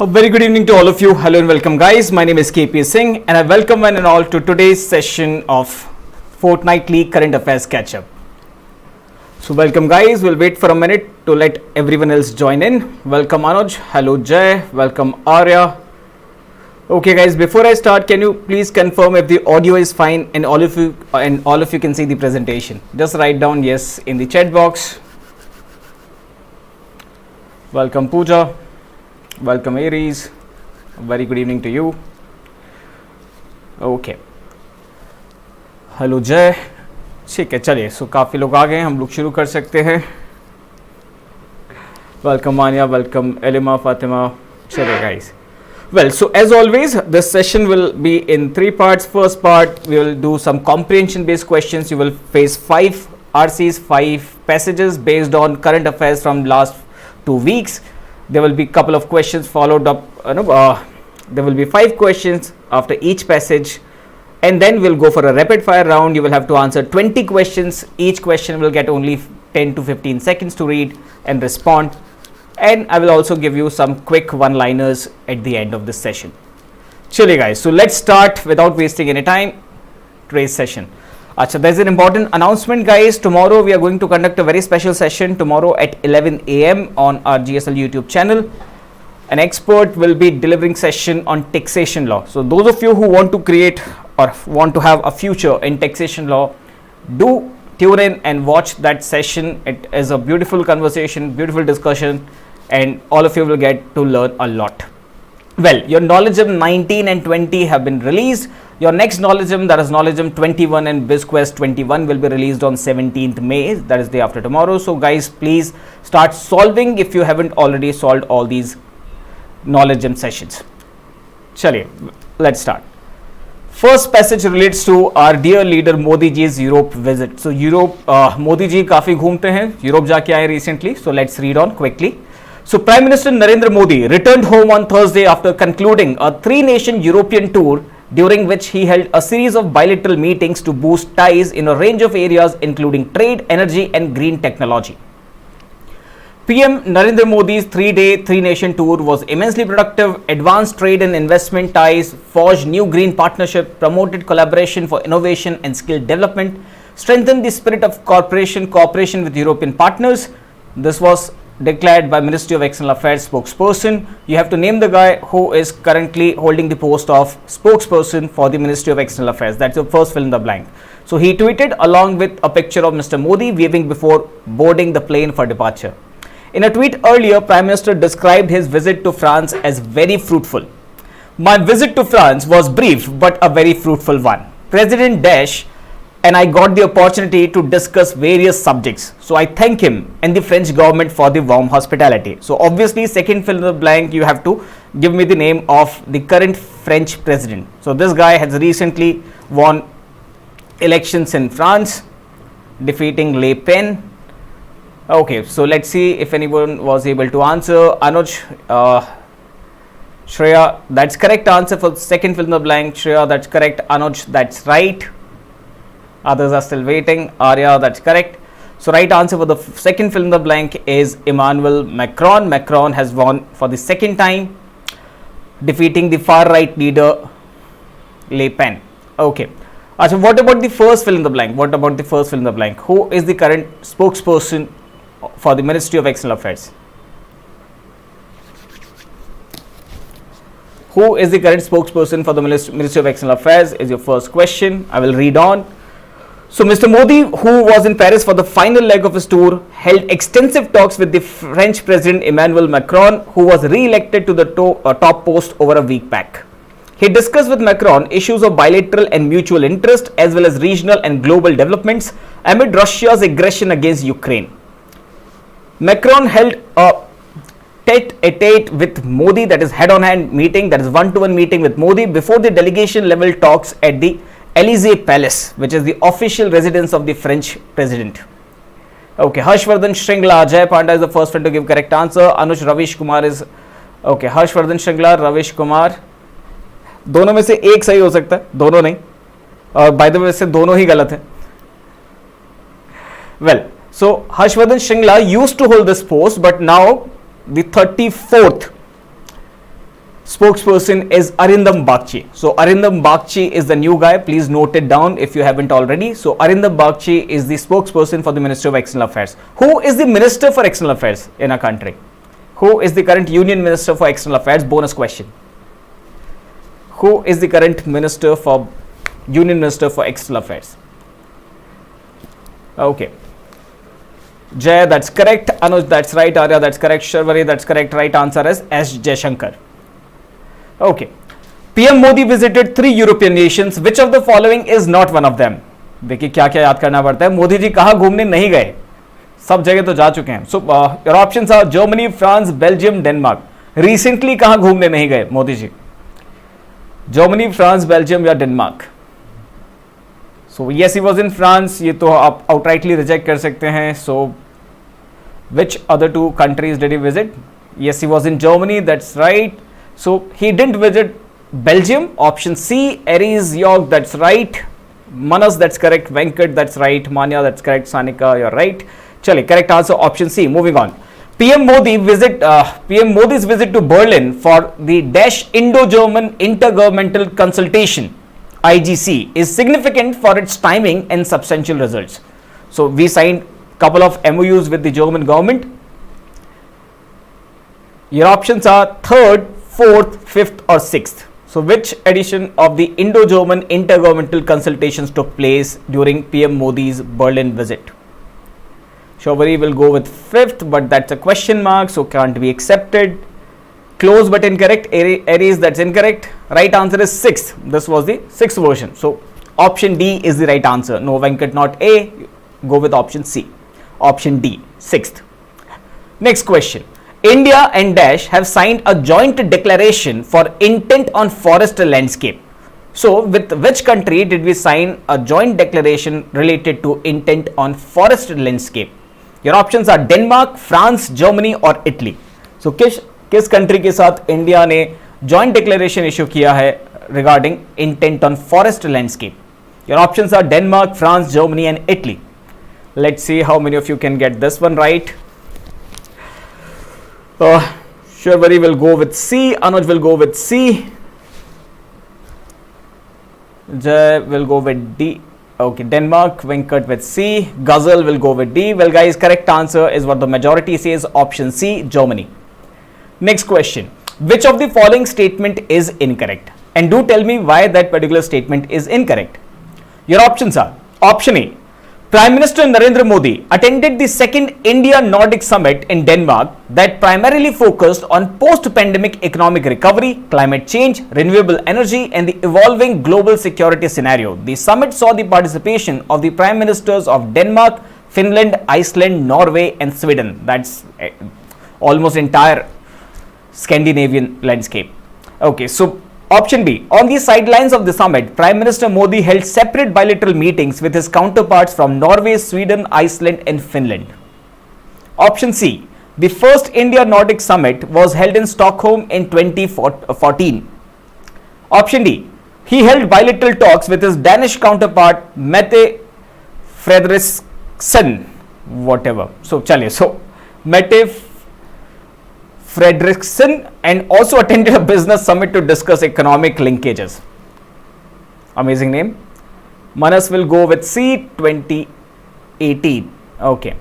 A very good evening to all of you. Hello and welcome, guys. My name is KP Singh, and I welcome one and all to today's session of fortnightly current affairs catch up. So, welcome, guys. We'll wait for a minute to let everyone else join in. Welcome, Anuj. Hello, Jay. Welcome, Arya. Okay, guys. Before I start, can you please confirm if the audio is fine and all of you can see the presentation? Just write down yes in the chat box. Welcome, Pooja. Welcome, Aries. A very good evening to you. Okay. Hello जय. ठीक है, चलिए. सो काफ़ी लोग आ गए, हम लोग शुरू कर सकते हैं. वेलकम मानिया, वेलकम एलिमा, फातिमा. चलिए guys. Well, so as always, this session will be in 3 parts. First part, we will do some comprehension based questions. You will face 5 RCs, 5 passages based on current affairs from last 2 weeks. There will be a couple of questions followed up. There will be 5 questions after each passage, and then we'll go for a rapid fire round. You will have to answer 20 questions. Each question will get only 10 to 15 seconds to read and respond. And I will also give you some quick one-liners at the end of this session. Chale guys, so let's start without wasting any time. Today's session. Achha, there's an important announcement, guys. Tomorrow we are going to conduct a very special session tomorrow at 11 a.m. on our GSL YouTube channel. An expert will be delivering session on taxation law. So those of you who want to create or want to have a future in taxation law, do tune in and watch that session. It is a beautiful conversation, beautiful discussion, and all of you will get to learn a lot. Well, your Knowledgeum 19 and 20 have been released. Your next Knowledgeum, that is Knowledgeum 21 and BizQuest 21, will be released on 17th May, that is day after tomorrow. So guys, please start solving if you haven't already solved all these Knowledgeum sessions. Chaliye, let's start. First passage relates to our dear leader Modi ji's Europe visit. So Europe, Modi ji काफी घूमते हैं, Europe जाके आए recently. So let's read on quickly. So Prime Minister Narendra Modi returned home on Thursday after concluding a 3-nation European tour, during which he held a series of bilateral meetings to boost ties in a range of areas including trade, energy and green technology. PM Narendra Modi's 3-day, 3-nation tour was immensely productive, advanced trade and investment ties, forged new green partnership, promoted collaboration for innovation and skill development, strengthened the spirit of cooperation with European partners. This was declared by Ministry of External Affairs spokesperson. You have to name the guy who is currently holding the post of spokesperson for the Ministry of External Affairs. That's your first fill in the blank. So he tweeted along with a picture of Mr. Modi waving before boarding the plane for departure. In a tweet earlier, Prime Minister described his visit to France as very fruitful. My visit to France was brief but a very fruitful one. President Dash and I got the opportunity to discuss various subjects. So I thank him and the French government for the warm hospitality. So obviously, second fill in the blank, you have to give me the name of the current French president. So this guy has recently won elections in France, defeating Le Pen. Okay, so let's see if anyone was able to answer. Anuj, Shreya, that's correct answer for second fill in the blank. Shreya, that's correct. Anuj, that's right. Others are still waiting. Arya, that's correct. So right answer for the second fill in the blank is Emmanuel Macron. Macron has won for the second time, defeating the far right leader Le Pen. Okay. So what about the first fill in the blank? Who is the current spokesperson for the Ministry of External Affairs? Who is the current spokesperson for the Ministry of External Affairs is your first question. I will read on. So Mr. Modi, who was in Paris for the final leg of his tour, held extensive talks with the French President Emmanuel Macron, who was re-elected to the top post over a week back. He discussed with Macron issues of bilateral and mutual interest as well as regional and global developments amid Russia's aggression against Ukraine. Macron held a tete-a-tete with Modi, that is head-on-hand meeting, that is one-to-one meeting with Modi before the delegation level talks at the Elysee Palace, which is the official residence of the French president. Okay, Harshvardhan Shringla, Jay Panda is the first one to give correct answer. Anush Ravish Kumar is okay. Harshvardhan Shringla, Ravish Kumar. दोनों में से एक सही हो सकता है, दोनों नहीं. और बाय द वे से दोनों ही गलत है. Well, so Harshvardhan Shringla used to hold this post, but now the 34th spokesperson is Arindam Bagchi. So Arindam Bagchi is the new guy. Please note it down if you haven't already. So Arindam Bagchi is the spokesperson for the Ministry of External Affairs. Who is the Minister for External Affairs in our country? Who is the current Union Minister for External Affairs? Bonus question. Who is the current Union Minister for External Affairs? Okay. Jay, that's correct. Anuj, that's right. Arya, that's correct. Sharvari, that's correct. Right answer is S. Jaishankar. Okay. PM Modi visited 3 European nations. Which of the following is not one of them? देखिए क्या क्या याद करना पड़ता है. मोदी जी कहाँ घूमने नहीं गए? सब जगह तो जा चुके हैं. So your options are Germany, France, Belgium, Denmark. Recently कहाँ घूमने नहीं गए Modi ji? Germany, France, Belgium या Denmark? So yes, he was in France. ये तो आप outrightly reject कर सकते हैं. So which other 2 countries did he visit? Yes, he was in Germany. That's right. So he didn't visit Belgium. Option C. Aries York. That's right. Manas. That's correct. Venkat. That's right. Manya. That's correct. Sanika. You're right. Chale. Correct answer. Option C. Moving on. PM Modi's visit to Berlin for the Dash Indo-German Intergovernmental Consultation (IGC) is significant for its timing and substantial results. So we signed couple of MOUs with the German government. Your options are 3rd, 4th, 5th or 6th. So which edition of the Indo-German Intergovernmental Consultations took place during PM Modi's Berlin visit? Shobari will go with 5th, but that's a question mark, so can't be accepted. Close but incorrect. Aries, that's incorrect. Right answer is 6th. This was the 6th version. So option D is the right answer. No, Venkat, not A. Go with option C. Option D, 6th. Next question. India and Dash have signed a joint declaration for intent on forest landscape. So with which country did we sign a joint declaration related to intent on forest landscape? Your options are Denmark, France, Germany or Italy. So किस country के साथ India ने joint declaration issue किया है regarding intent on forest landscape? Your options are Denmark, France, Germany and Italy. Let's see how many of you can get this one right. Shurvari will go with C. Anuj will go with C. Jay will go with D. Okay, Denmark. Venkat with C. Ghazal will go with D. Well, guys, correct answer is what the majority says. Option C, Germany. Next question. Which of the following statement is incorrect? And do tell me why that particular statement is incorrect. Your options are: option A, Prime Minister Narendra Modi attended the second India-Nordic Summit in Denmark that primarily focused on post-pandemic economic recovery, climate change, renewable energy and the evolving global security scenario. The summit saw the participation of the Prime Ministers of Denmark, Finland, Iceland, Norway and Sweden. That's almost entire Scandinavian landscape. Okay, so option B. On the sidelines of the summit, Prime Minister Modi held separate bilateral meetings with his counterparts from Norway, Sweden, Iceland and Finland. Option C. The first India-Nordic Summit was held in Stockholm in 2014. Option D. He held bilateral talks with his Danish counterpart Mette Frederiksen. Whatever. So, Mette Frederiksen and also attended a business summit to discuss economic linkages. Amazing name. Manas will go with C, 2018. Okay.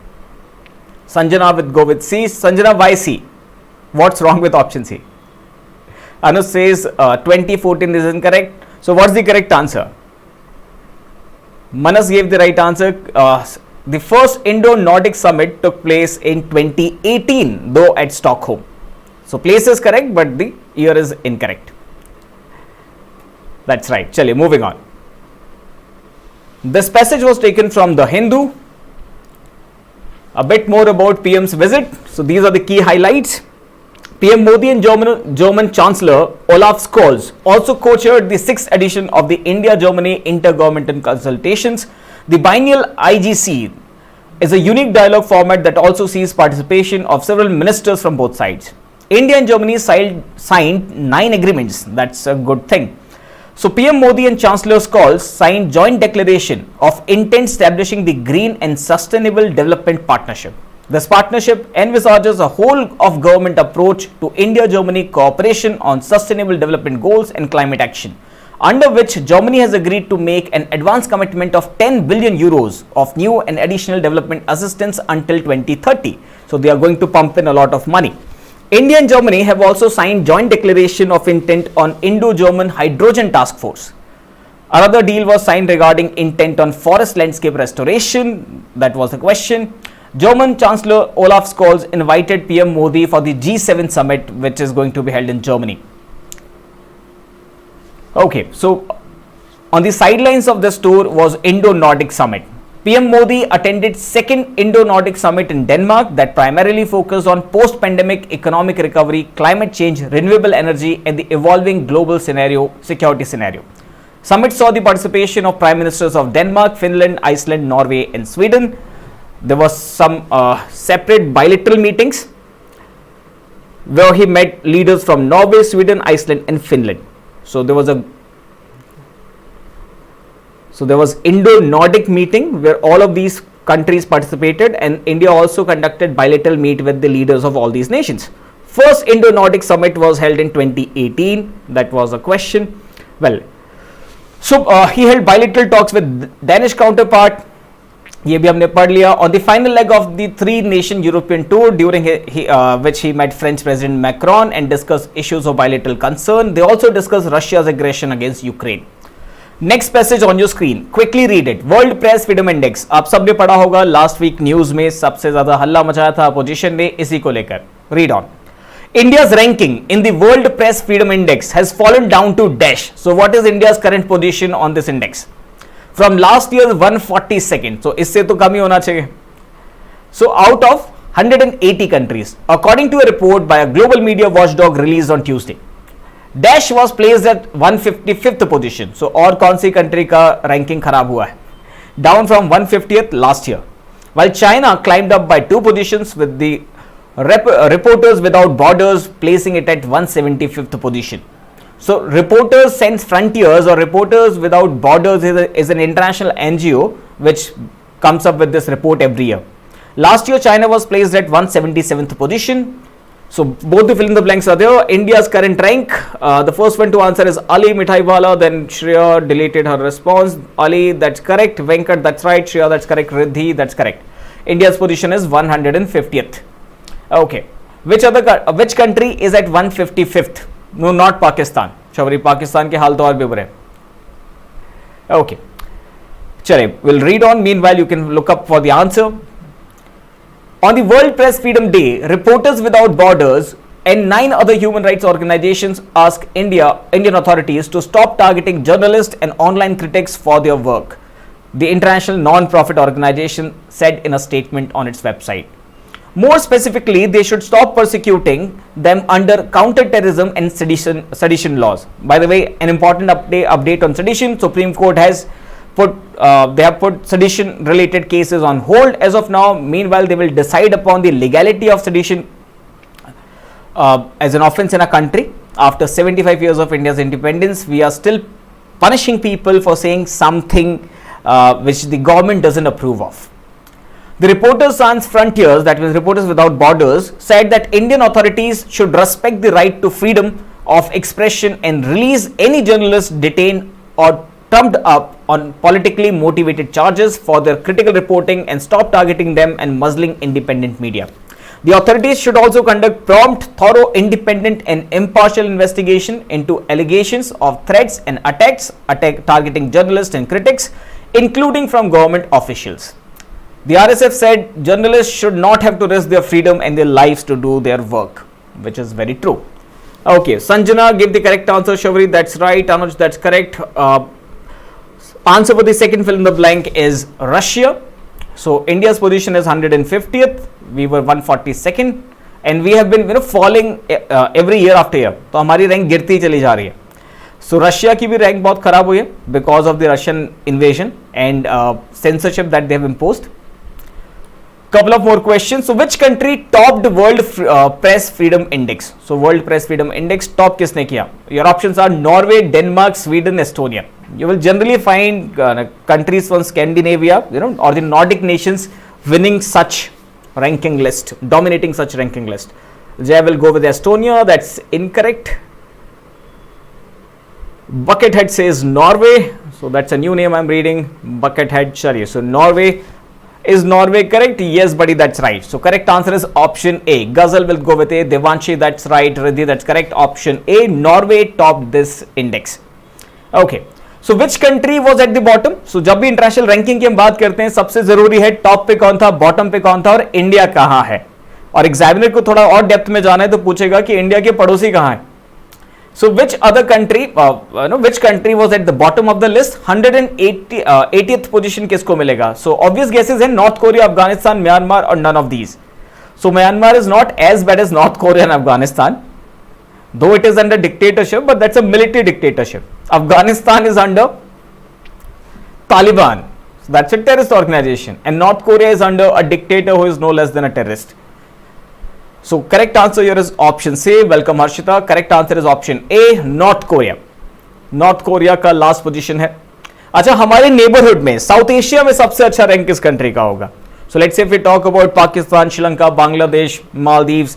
Sanjana will go with C. Sanjana, why C? What's wrong with option C? Anu says 2014 is incorrect. So what's the correct answer? Manas gave the right answer. The first Indo-Nordic Summit took place in 2018, though at Stockholm. So place is correct, but the year is incorrect. That's right. Chaliye, moving on. This passage was taken from the Hindu. A bit more about PM's visit. So these are the key highlights. PM Modi and German Chancellor Olaf Scholz also co-chaired the 6th edition of the India-Germany Intergovernmental Consultations. The biennial IGC is a unique dialogue format that also sees participation of several ministers from both sides. India and Germany signed 9 agreements. That's a good thing. So PM Modi and Chancellor Scholz signed joint declaration of intent establishing the Green and Sustainable Development Partnership. This partnership envisages a whole of government approach to India-Germany cooperation on sustainable development goals and climate action, under which Germany has agreed to make an advance commitment of 10 billion euros of new and additional development assistance until 2030. So they are going to pump in a lot of money. India and Germany have also signed joint declaration of intent on Indo-German Hydrogen Task Force. Another deal was signed regarding intent on forest landscape restoration. That was the question. German Chancellor Olaf Scholz invited PM Modi for the G7 summit, which is going to be held in Germany. Okay, so on the sidelines of this tour was Indo-Nordic Summit. PM Modi attended second Indo-Nordic Summit in Denmark that primarily focused on post-pandemic economic recovery, climate change, renewable energy, and the evolving global security scenario. Summit saw the participation of Prime Ministers of Denmark, Finland, Iceland, Norway, and Sweden. There was some separate bilateral meetings where he met leaders from Norway, Sweden, Iceland, and Finland. So there was Indo-Nordic meeting where all of these countries participated, and India also conducted bilateral meet with the leaders of all these nations. First Indo-Nordic summit was held in 2018. That was a question. Well, so he held bilateral talks with Danish counterpart. ये भी हमने पढ़ लिया. On the final leg of the three-nation European tour, during which he met French President Macron and discussed issues of bilateral concern. They also discussed Russia's aggression against Ukraine. Next passage on your screen. Quickly read it. World Press Freedom Index. आप सबने पढ़ा होगा. Last week news में सबसे ज्यादा हल्ला मचाया था अपोजिशन ने इसी को लेकर. Read on. India's ranking in the World Press Freedom Index has fallen down to dash. So what is India's current position on this index? From last year's 142nd. So इससे तो कम ही होना चाहिए. So out of 180 countries, according to a report by a global media watchdog released on Tuesday, Dash was placed at 155th position. So और कौन सी country का ranking खराब हुआ है? Down from 150th last year. While China climbed up by 2 positions with the Reporters Without Borders placing it at 175th position. So Reporters Sans Frontiers or Reporters Without Borders is an international NGO which comes up with this report every year. Last year China was placed at 177th position. So both the fill in the blanks are there. India's current rank, the first one to answer is Ali Mithaiwala, then Shreya deleted her response. Ali, that's correct. Venkat, that's right. Shreya, that's correct. Riddhi, that's correct. India's position is 150th. Okay. Which country is at 155th? No, not Pakistan. Shabri, Pakistan के हाल तो और भी बुरे. Okay. Chale, we'll read on. Meanwhile, you can look up for the answer. On the World Press Freedom Day, Reporters Without Borders and 9 other human rights organizations asked Indian authorities to stop targeting journalists and online critics for their work, the international non-profit organization said in a statement on its website. More specifically, they should stop persecuting them under counter-terrorism and sedition laws. By the way, an important update on sedition. Supreme Court has put sedition related cases on hold as of now. Meanwhile, they will decide upon the legality of sedition as an offense in a country. After 75 years of India's independence, we are still punishing people for saying something which the government doesn't approve of. The Reporters Sans Frontiers, that means Reporters Without Borders, said that Indian authorities should respect the right to freedom of expression and release any journalist detained or trumped up on politically motivated charges for their critical reporting and stop targeting them and muzzling independent media. The authorities should also conduct prompt, thorough, independent and impartial investigation into allegations of threats and attacks targeting journalists and critics, including from government officials. The RSF said journalists should not have to risk their freedom and their lives to do their work, which is very true. Okay, Sanjana gave the correct answer. Shavri, that's right. Anuj, that's correct. Answer for the second fill in the blank is Russia. So India's position is 150th. We were 142nd, and we have been falling every year after year. तो हमारी rank गिरती चली जा रही है. So Russia की भी rank बहुत खराब हुई है because of the Russian invasion and censorship that they have imposed. Couple of more questions. So which country topped World Press Freedom Index? So World Press Freedom Index top किसने किया? Your options are Norway, Denmark, Sweden, Estonia. You will generally find countries from Scandinavia, or the Nordic nations winning such ranking list, dominating such ranking list. Jay will go with Estonia. That's incorrect. Buckethead says Norway. So that's a new name I'm reading. Buckethead Chariye. So Norway. Is Norway correct? Yes, buddy, that's right. So correct answer is option A. Ghazal will go with A. Devanshi, that's right. Riddhi, that's correct. Option A. Norway topped this index. Okay. So which country was at the bottom? So जब भी international ranking की हम बात करते हैं, सबसे जरूरी है टॉप पे कौन था, बॉटम पे कौन था और इंडिया कहां है. और एग्जामिनर को थोड़ा और डेप्थ में जाना है तो पूछेगा कि इंडिया के पड़ोसी कहां है. So which other country, which country was at the bottom of the list? 180th position किसको मिलेगा? So obvious guesses है North Korea, Afghanistan, Myanmar or none of these. So Myanmar is not as bad as North Korea and Afghanistan, though it is under dictatorship, but that's a military dictatorship. Afghanistan is under Taliban, so that's a terrorist organization, and North Korea is under a dictator who is no less than a terrorist. So correct answer here is option C. Welcome Harshita. Correct answer is option A. North Korea. North Korea का last position है. अच्छा, हमारे neighbourhood में south Asia में सबसे अच्छा rank किस country का होगा? So let's say if we talk about Pakistan, Sri Lanka, Bangladesh, Maldives,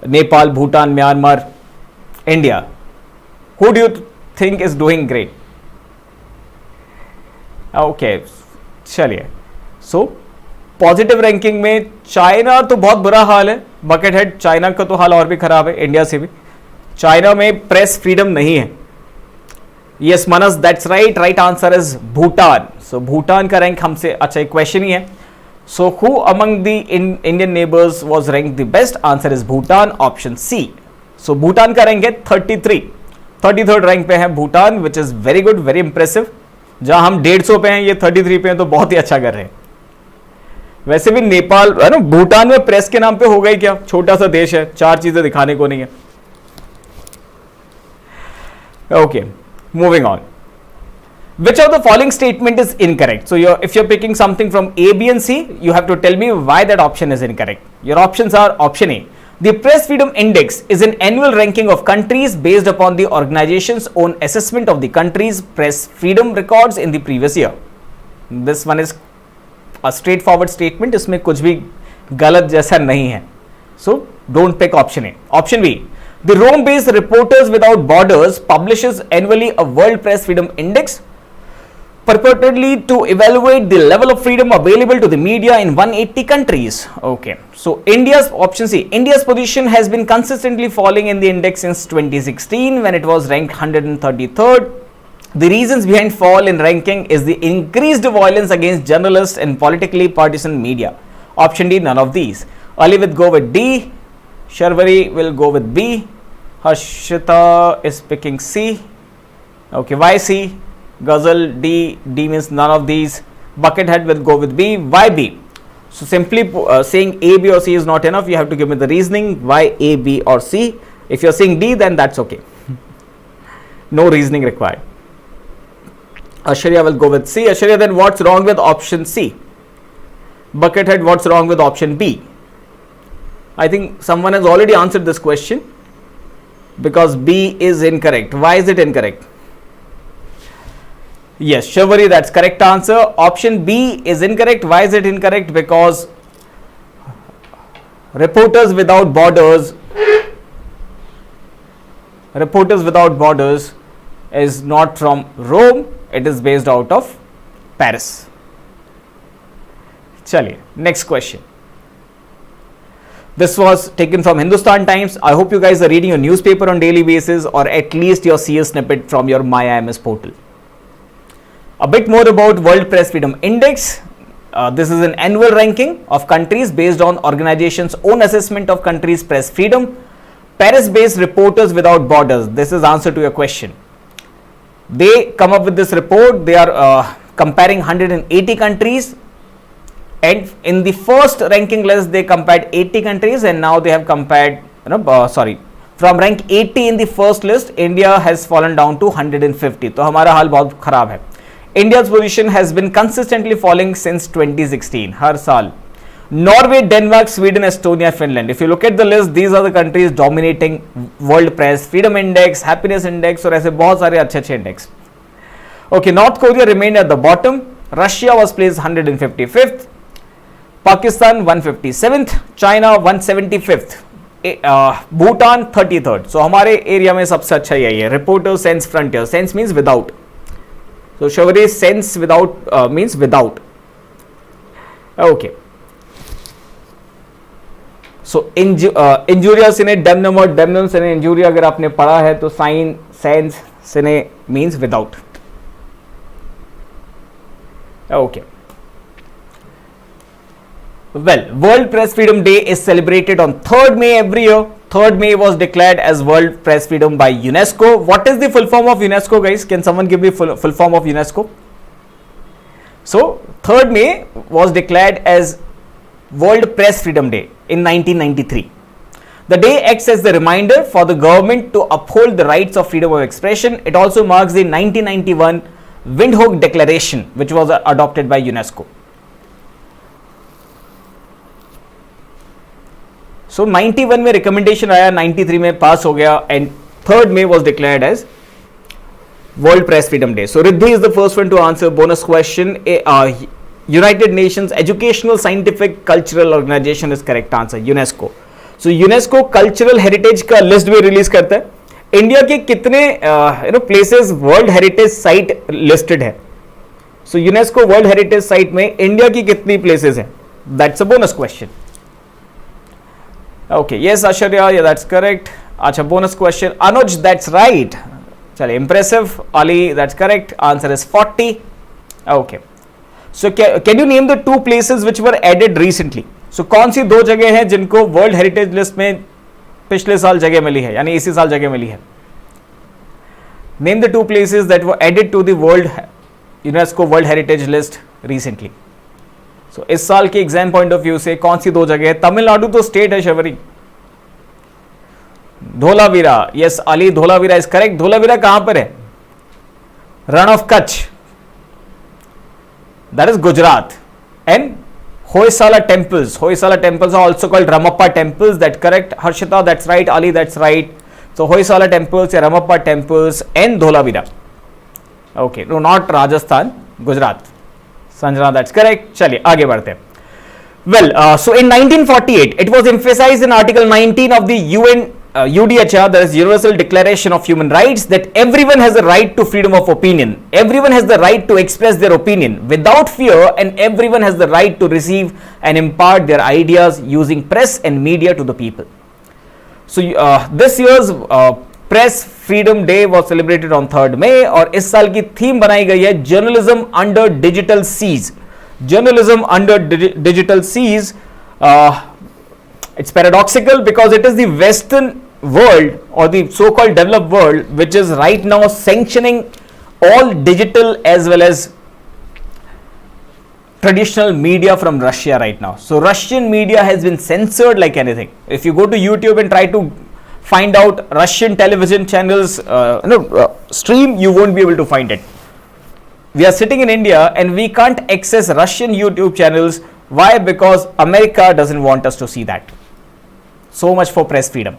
Nepal, Bhutan, Myanmar, India, who do you think is doing great? Okay, चलिए. सो पॉजिटिव रैंकिंग में चाइना तो बहुत बुरा हाल है. बकेटहेड, चाइना का तो हाल और भी खराब है, इंडिया से भी. चाइना में प्रेस फ्रीडम नहीं है. Yes Manas, that's right. Right answer is Bhutan. So Bhutan का रैंक हमसे अच्छा एक क्वेश्चन ही है. So who among the Indian neighbours was rank the best? Answer is Bhutan, option C. So Bhutan का रैंक है 33rd रैंक पे है Bhutan, which is very good, very impressive. जहां हम 150 पे हैं, ये 33 पे हैं, तो बहुत ही अच्छा कर रहे हैं. वैसे भी नेपाल है ना, भूटान में प्रेस के नाम पे हो गई क्या? छोटा सा देश है, 4 चीजें दिखाने को नहीं है. Okay, moving on. Which of the following statement is incorrect? So if you're picking something from A, B and C, you have to tell me why that option is incorrect. Your options are: option A, the Press Freedom Index is an annual ranking of countries based upon the organization's own assessment of the country's press freedom records in the previous year. This one is a straightforward statement. इसमें कुछ भी गलत जैसा नहीं है. So don't pick option A. Option B, the Rome-based Reporters Without Borders publishes annually a World Press Freedom Index purportedly to evaluate the level of freedom available to the media in 180 countries. Okay, so option C, India's position has been consistently falling in the index since 2016 when it was ranked 133rd. The reasons behind fall in ranking is the increased violence against journalists and politically partisan media. Option D, none of these. Ali will go with D. Sharvari will go with B. Harshita is picking C. Okay, why C? Ghazal, D. D means none of these. Buckethead will go with B. Why B? So simply saying A, B or C is not enough. You have to give me the reasoning. Why A, B or C? If you're saying D, then that's okay. No reasoning required. Ashwarya will go with C. Ashwarya, then what's wrong with option C? Buckethead, what's wrong with option B? I think someone has already answered this question because B is incorrect. Why is it incorrect? Yes, Shivari, that's correct answer. Option B is incorrect. Why is it incorrect? Because Reporters Without Borders is not from Rome. It is based out of Paris. Chaliye, next question. This was taken from Hindustan Times. I hope you guys are reading your newspaper on daily basis, or at least your CS snippet from your My IMS portal. A bit more about World Press Freedom Index. This is an annual ranking of countries based on organization's own assessment of countries' press freedom. Paris-based Reporters Without Borders. This is answer to your question. They come up with this report. They are comparing 180 countries, and in the first ranking list they compared 80 countries, and now they have compared from rank 80 in the first list, India has fallen down to 150. तो हमारा हाल बहुत खराब है. India's position has been consistently falling since 2016. हर साल. Norway, Denmark, Sweden, Estonia, Finland. If you look at the list, these are the countries dominating World Press Freedom Index, Happiness Index और ऐसे बहुत सारे अच्छे index. Okay, North Korea remained at the bottom. Russia was placed 155th. Pakistan 157th, China 175th, Bhutan 33rd. So हमारे area में सबसे अच्छा यही है. Reporter sense frontier. Sense means without. So Shawari sense without means without. Okay. So injuria sine damnum और damnum sine injuria अगर आपने पढ़ा है तो sign sense sine means without. Okay. Well, World Press Freedom Day is celebrated on 3rd May every year. 3rd May was declared as World Press Freedom by UNESCO. What is the full form of UNESCO, guys? Can someone give me full form of UNESCO? So, 3rd May was declared as World Press Freedom Day in 1993. The day acts as the reminder for the government to uphold the rights of freedom of expression. It also marks the 1991 Windhoek Declaration, which was adopted by UNESCO. So 91 में recommendation आया, 93 में पास हो गया and 3rd May was declared as World Press Freedom Day. So Riddhi is the first one to answer. Bonus question. United Nations Educational, Scientific, Cultural Organization is correct answer. UNESCO. So UNESCO cultural heritage का list भी release करता है. India के कितने places world heritage site listed है? सो UNESCO world heritage site में India की कितनी प्लेसेस हैं? That's a bonus question. Okay, yes, Asharya, yeah, that's correct. Acha, bonus question. Anuj, that's right. Chale, impressive. Ali, that's correct. Answer is 40. Okay. So, can you name the 2 places which were added recently? So, कौन सी 2 जगह हैं जिनको world heritage list में पिछले साल जगह मिली है, यानी इसी साल जगह मिली है? Name the 2 places that were added to the UNESCO World Heritage List recently. So, इस साल के एग्जाम पॉइंट ऑफ व्यू से कौन सी 2 जगह है? तमिलनाडु तो स्टेट है Shabari. Dholavira, yes Ali, Dholavira is correct. Dholavira कहां पर है? Rann of Kutch, that is Gujarat. And Hoysala temples are also called Ramappa temples. That correct. Harshita, that's right. Ali, that's right. So Hoysala temples या Ramappa temples and Dholavira. Okay, no not Rajasthan, Gujarat. Sanjana, that's correct. चलिए आगे बढ़ते हैं. Well, so in 1948, it was emphasized in Article 19 of the UN UDHR, that is Universal Declaration of Human Rights, that everyone has the right to freedom of opinion. Everyone has the right to express their opinion without fear, and everyone has the right to receive and impart their ideas using press and media to the people. So this year's press freedom day was celebrated on 3rd May और इस साल की theme बनाई गई है journalism under digital siege. Journalism under digital siege. It's paradoxical because it is the Western world or the so-called developed world which is right now sanctioning all digital as well as traditional media from Russia right now. So Russian media has been censored like anything. If you go to YouTube and try to find out Russian television channels stream, you won't be able to find it. We are sitting in India and we can't access Russian YouTube channels. Why? Because America doesn't want us to see that. So much for press freedom.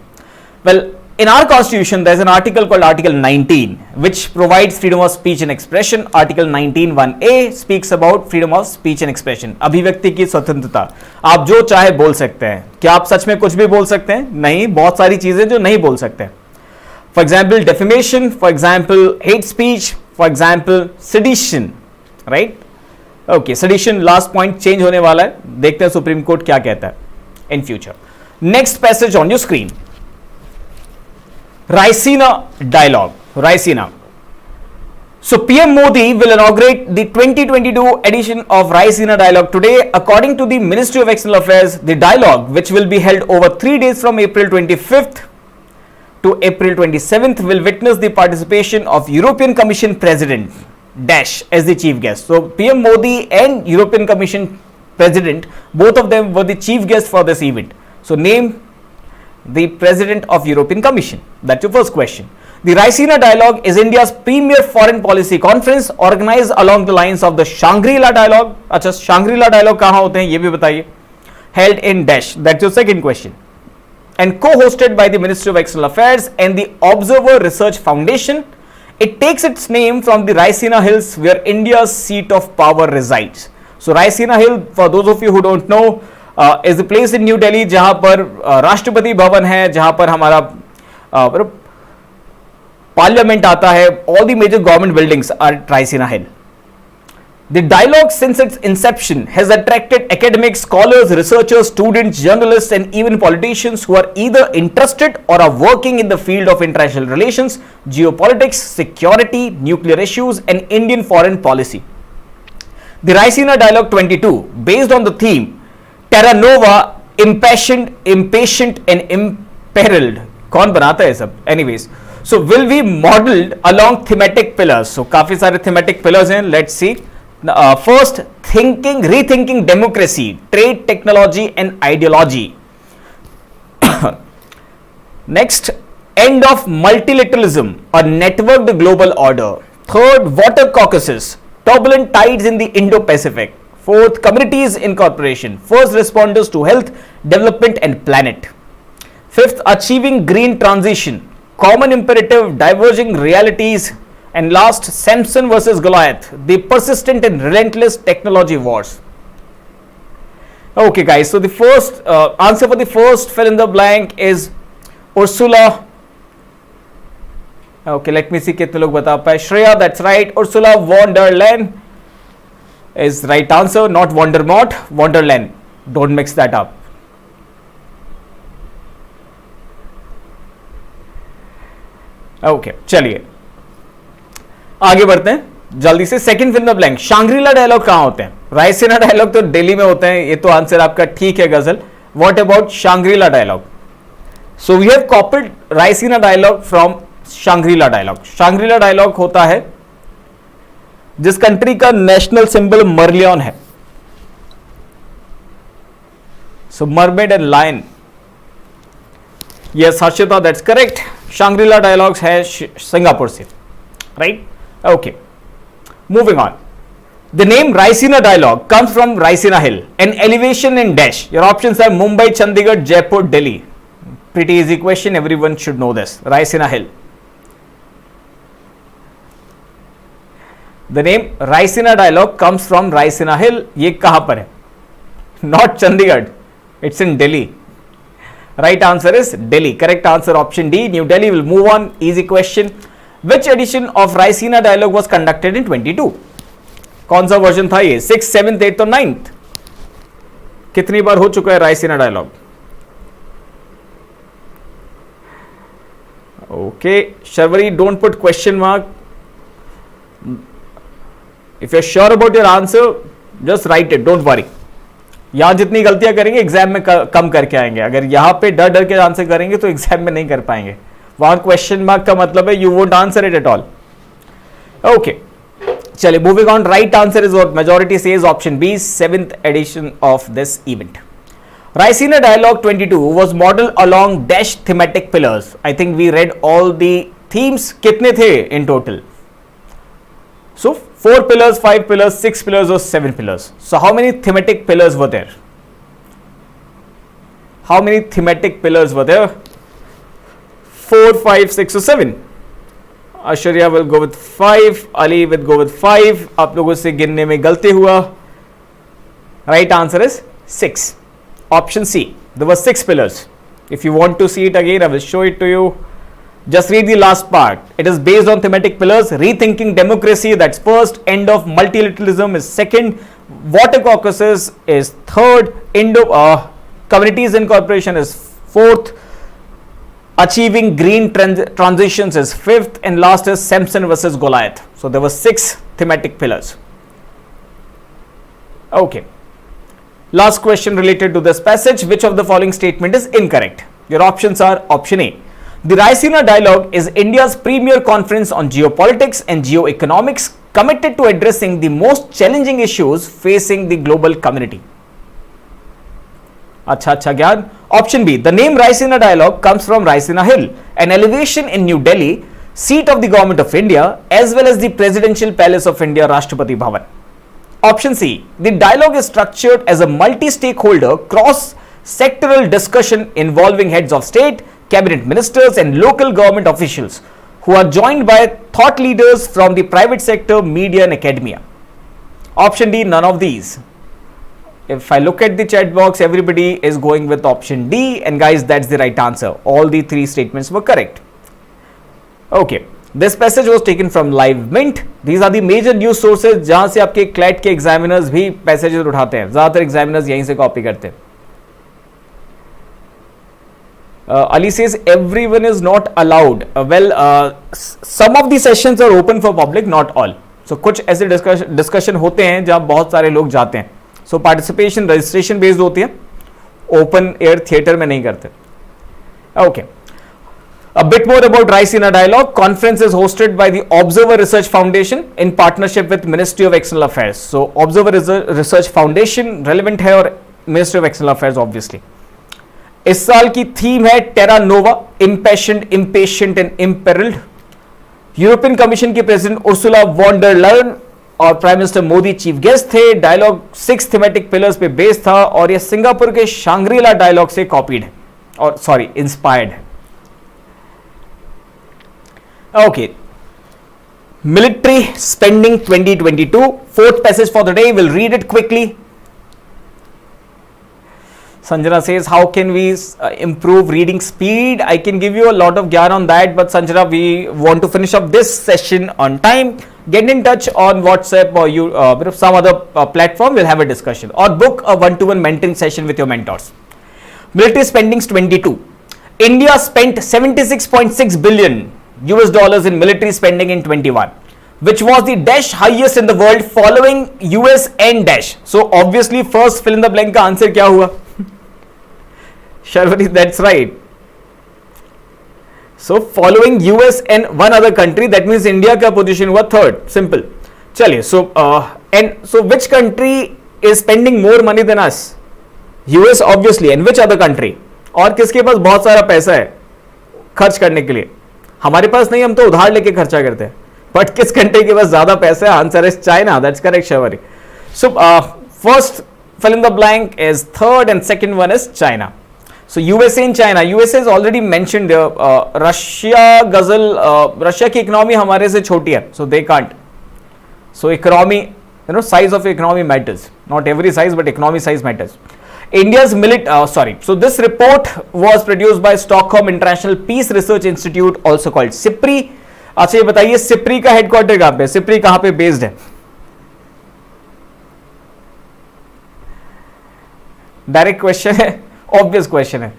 Well, in our constitution there is an article called Article 19 which provides freedom of speech and expression. Article 19(1)(a) speaks about freedom of speech and expression. अभिव्यक्ति की स्वतंत्रता. आप जो चाहे बोल सकते हैं. क्या आप सच में कुछ भी बोल सकते हैं? नहीं, बहुत सारी चीजें जो नहीं बोल सकते. For example, defamation, for example, hate speech, for example, sedition, right? Okay, sedition last point change होने वाला है. देखते हैं सुप्रीम कोर्ट क्या कहता है in future. Next passage on your screen. Raisina dialogue. Raisina. So PM Modi will inaugurate the 2022 edition of Raisina dialogue today. According to the Ministry of External Affairs, the dialogue, which will be held over 3 days from April 25th to April 27th, will witness the participation of European Commission President Dash as the chief guest. So PM Modi and European Commission President, both of them were the chief guests for this event. So name the President of European Commission. That's your first question. The Raisina Dialogue is India's premier foreign policy conference organized along the lines of the Shangri-La Dialogue. अच्छा, Shangri-La Dialogue कहाँ होते हैं ये भी बताइए. Held in Dash. That's your second question. And co-hosted by the Ministry of External Affairs and the Observer Research Foundation. It takes its name from the Raisina Hills where India's seat of power resides. So Raisina Hill, for those of you who don't know, is the place in New Delhi जहां पर राष्ट्रपति भवन है, जहां पर हमारा parliament आता है. All the major government buildings are at Raisina Hill. The dialogue since its inception has attracted academics, scholars, researchers, students, journalists, and even politicians who are either interested or are working in the field of international relations, geopolitics, security, nuclear issues, and Indian foreign policy. The Raisina Dialogue 22, based on the theme Terra Nova, impassioned, impatient, and imperiled. कौन बनाता है सब? Anyways, so will be modeled along thematic pillars. So काफी सारे thematic pillars हैं. Let's see. First, rethinking democracy, trade, technology, and ideology. Next, end of multilateralism, a networked global order. Third, water caucuses, turbulent tides in the Indo-Pacific. Fourth, communities incorporation, first responders to health, development, and planet. Fifth, achieving green transition, common imperative, diverging realities. And last, Samson versus Goliath, the persistent and relentless technology wars. Okay guys, so the first answer for the first fill in the blank is Ursula. Okay, let me see कितने लोग बता पाए. Shreya, that's right. Ursula von der Leyen is right answer, not Vondermort, von der Leyen. Don't mix that up. Okay, चलिए आगे बढ़ते हैं जल्दी से. Second fill the blank, Shangri-La dialogue कहां होते हैं? रायसीना डायलॉग तो दिल्ली में होते हैं, ये तो आंसर आपका ठीक है Ghazal. What about Shangri-La dialogue? So we have copied Raisina dialogue from Shangri-La dialogue. Shangri-La dialogue होता है जिस कंट्री का नेशनल सिंबल मर्लियन है. So mermaid and lion. Yes Harshita, that's correct. Shangri-La dialogues है सिंगापुर से, right? Okay, moving on. The name Raisina Dialogue comes from Raisina Hill, an elevation in dash. Your options are Mumbai, Chandigarh, Jaipur, Delhi. Pretty easy question, everyone should know this. Raisina Hill. The name Raisina Dialogue comes from Raisina Hill. ये कहां पर है? Not Chandigarh, it's in Delhi. Right answer is Delhi. Correct answer option D, New Delhi. We'll move on. Easy question. Which edition of Raisina Dialogue was conducted in 22? कौन सा version था ये? 6th, 7th, 8th और 9th? कितनी बार हो चुका है Raisina dialogue? Okay Sharvari, don't put question mark. If you are sure about your answer just write it, don't worry. यहां जितनी गलतियां करेंगे एग्जाम में कम करके आएंगे. अगर यहां पे डर डर के आंसर करेंगे तो एग्जाम में नहीं कर पाएंगे. वहां क्वेश्चन मार्क का मतलब है you won't answer it at all. Okay चलिए moving on. Right answer is what majority says option B, 7th edition of this event. Raisina Dialogue 22 was modeled along dash thematic pillars. I think we read all the themes. कितने थे in total? So 4 pillars, 5 pillars, 6 pillars or 7 pillars. So how many thematic pillars were there? How many thematic pillars were there? 4, 5, 6 or 7. Ashwarya will go with 5. Ali will go with 5. आप लोगों से गिनने में गलती हुआ. Right answer is 6. Option C. There were 6 pillars. If you want to see it again, I will show it to you. Just read the last part. It is based on thematic pillars. Rethinking democracy, that's first. End of multilateralism is second. Water caucuses is third. Communities incorporation is fourth. Achieving green transitions is fifth, and last is Samson versus Goliath. So there were 6 thematic pillars. Okay. Last question related to this passage. Which of the following statement is incorrect? Your options are option A. The Raisina Dialogue is India's premier conference on geopolitics and geoeconomics committed to addressing the most challenging issues facing the global community. अच्छा ज्ञान. Option B. The name Raisina Dialogue comes from Raisina Hill, an elevation in New Delhi, seat of the government of India, as well as the presidential palace of India, Rashtrapati Bhavan. Option C. The dialogue is structured as a multi-stakeholder, cross-sectoral discussion involving heads of state, cabinet ministers, and local government officials, who are joined by thought leaders from the private sector, media, and academia. Option D. None of these. If I look at the chat box, everybody is going with option D, and guys, that's the right answer. All the three statements were correct. Okay, this passage was taken from Live Mint. These are the major news sources जहां से आपके CLAT के examiners भी passages उठाते हैं. ज़्यादातर examiners यहीं से copy करते हैं. Ali says everyone is not allowed. Some of the sessions are open for public, not all. So कुछ ऐसे discussion होते हैं जहाँ बहुत सारे लोग जाते हैं. So participation registration based होती है, open air theater में नहीं करते. Okay. A bit more about Raisina Dialogue. Conference is hosted by the Observer Research Foundation in partnership with Ministry of External Affairs. So Observer Research Foundation relevant है और Ministry of External Affairs obviously. इस साल की theme है terra nova, impassioned, impatient and imperilled. European commission के president Ursula von der Leyen और prime minister Modi chief guest थे. Dialogue 6 thematic pillars पे बेस्ड था और यह सिंगापुर के शांग्रीला डायलॉग से कॉपीड है और सॉरी इंस्पायर्ड है. Okay, military spending 2022, fourth passage for the day. Will read it quickly. Sanjana says, how can we improve reading speed? I can give you a lot of gyan on that, but Sanjana, we want to finish up this session on time. Get in touch on WhatsApp or you some other platform. We'll have a discussion or book a one-to-one mentoring session with your mentors. Military spendings 22. India spent 76.6 billion US dollars in military spending in 21, which was the dash highest in the world following US and dash. So obviously first fill in the blank का answer क्या हुआ? Sharwari, that's right. So following US and one other country, that means India का position हुआ third. Simple. चलिए, so which country is spending more money than us? US obviously, and which other country? और किसके पास बहुत सारा पैसा है खर्च करने के लिए? हमारे पास नहीं, हम तो उधार लेके खर्चा करते हैं. बट किस कंट्री के पास ज्यादा पैसा है? Answer is China. That's correct Sharvari. So first fill in the blank is third and second one is China. So USA and China. USA is already mentioned there. Russia की economy हमारे से छोटी है, so they can't. So economy, size of economy matters. Not every size, but economy size matters. India's So this report was produced by Stockholm International Peace Research Institute, also called SIPRI. अच्छा ये बताइए SIPRI का headquarter कहाँ पे? SIPRI कहाँ पे based है? Direct question है, ऑब्वियस क्वेश्चन है.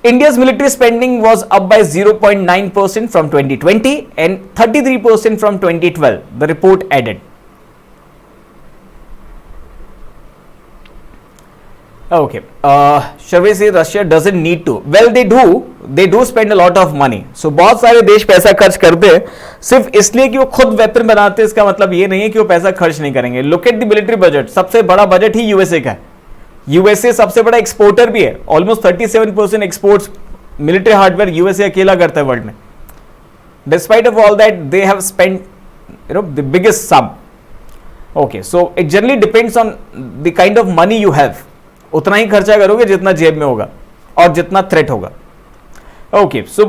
India's military spending was up by 0.9% from 2020 and 33% from 2012, the report added. Okay, Sharvi says Russia doesn't need to. Well, they do spend a lot of money. So बहुत सारे देश पैसा खर्च करते हैं सिर्फ इसलिए कि वो खुद वेपन बनाते हैं. इसका मतलब ये नहीं है कि वो पैसा खर्च नहीं करेंगे. Look at the military budget. सबसे बड़ा बजट ही यूएसए का है. यूएसए सबसे बड़ा एक्सपोर्टर भी है. Almost 37% exports military hardware USA अकेला करता है वर्ल्ड में. Despite of all that they have spent the biggest sum. Okay, so it generally depends on the kind of money you have. उतना ही खर्चा करोगे जितना जेब में होगा और जितना थ्रेट होगा. Okay, so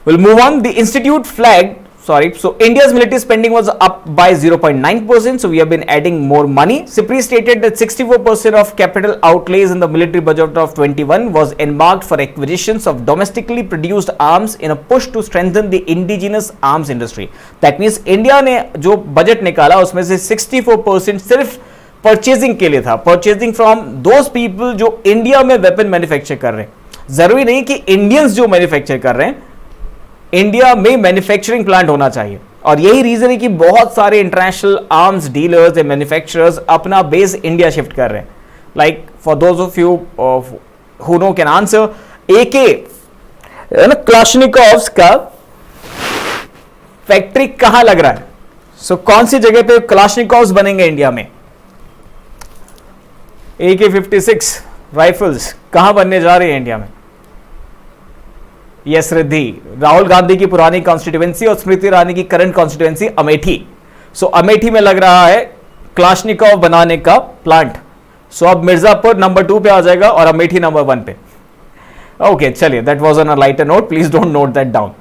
will move on. The institute flag So India's military spending was up by 0.9%. So we have been adding more money. SIPRI stated that 64% of capital outlays in the military budget of 21 was earmarked for acquisitions of domestically produced arms in a push to strengthen the indigenous arms industry. That means India ने जो budget निकाला उसमें से 64% सिर्फ purchasing के लिए था. Purchasing from those people जो India में weapon manufacture कर रहे हैं. जरूरी नहीं कि Indians जो manufacture कर रहे हैं इंडिया में मैन्युफैक्चरिंग प्लांट होना चाहिए. और यही रीजन है कि बहुत सारे international arms dealers and manufacturers अपना बेस इंडिया शिफ्ट कर रहे हैं. Like for those of you who know can answer, AK Kalashnikovs का फैक्ट्री कहां लग रहा है? सो कौन सी जगह पे क्लाशनिकोव्स बनेंगे इंडिया में? AK-56 राइफल्स कहां बनने जा रही है इंडिया में? यस रिद्धि, राहुल गांधी की पुरानी कॉन्स्टिट्यूएंसी और स्मृति ईरानी की करंट कॉन्स्टिट्यूएंसी अमेठी. सो अमेठी में लग रहा है क्लाशनिकोव बनाने का प्लांट. सो अब मिर्जापुर नंबर 2 पे आ जाएगा और अमेठी नंबर 1 पे. ओके, चलिए, that was on a lighter note. Please don't note that down.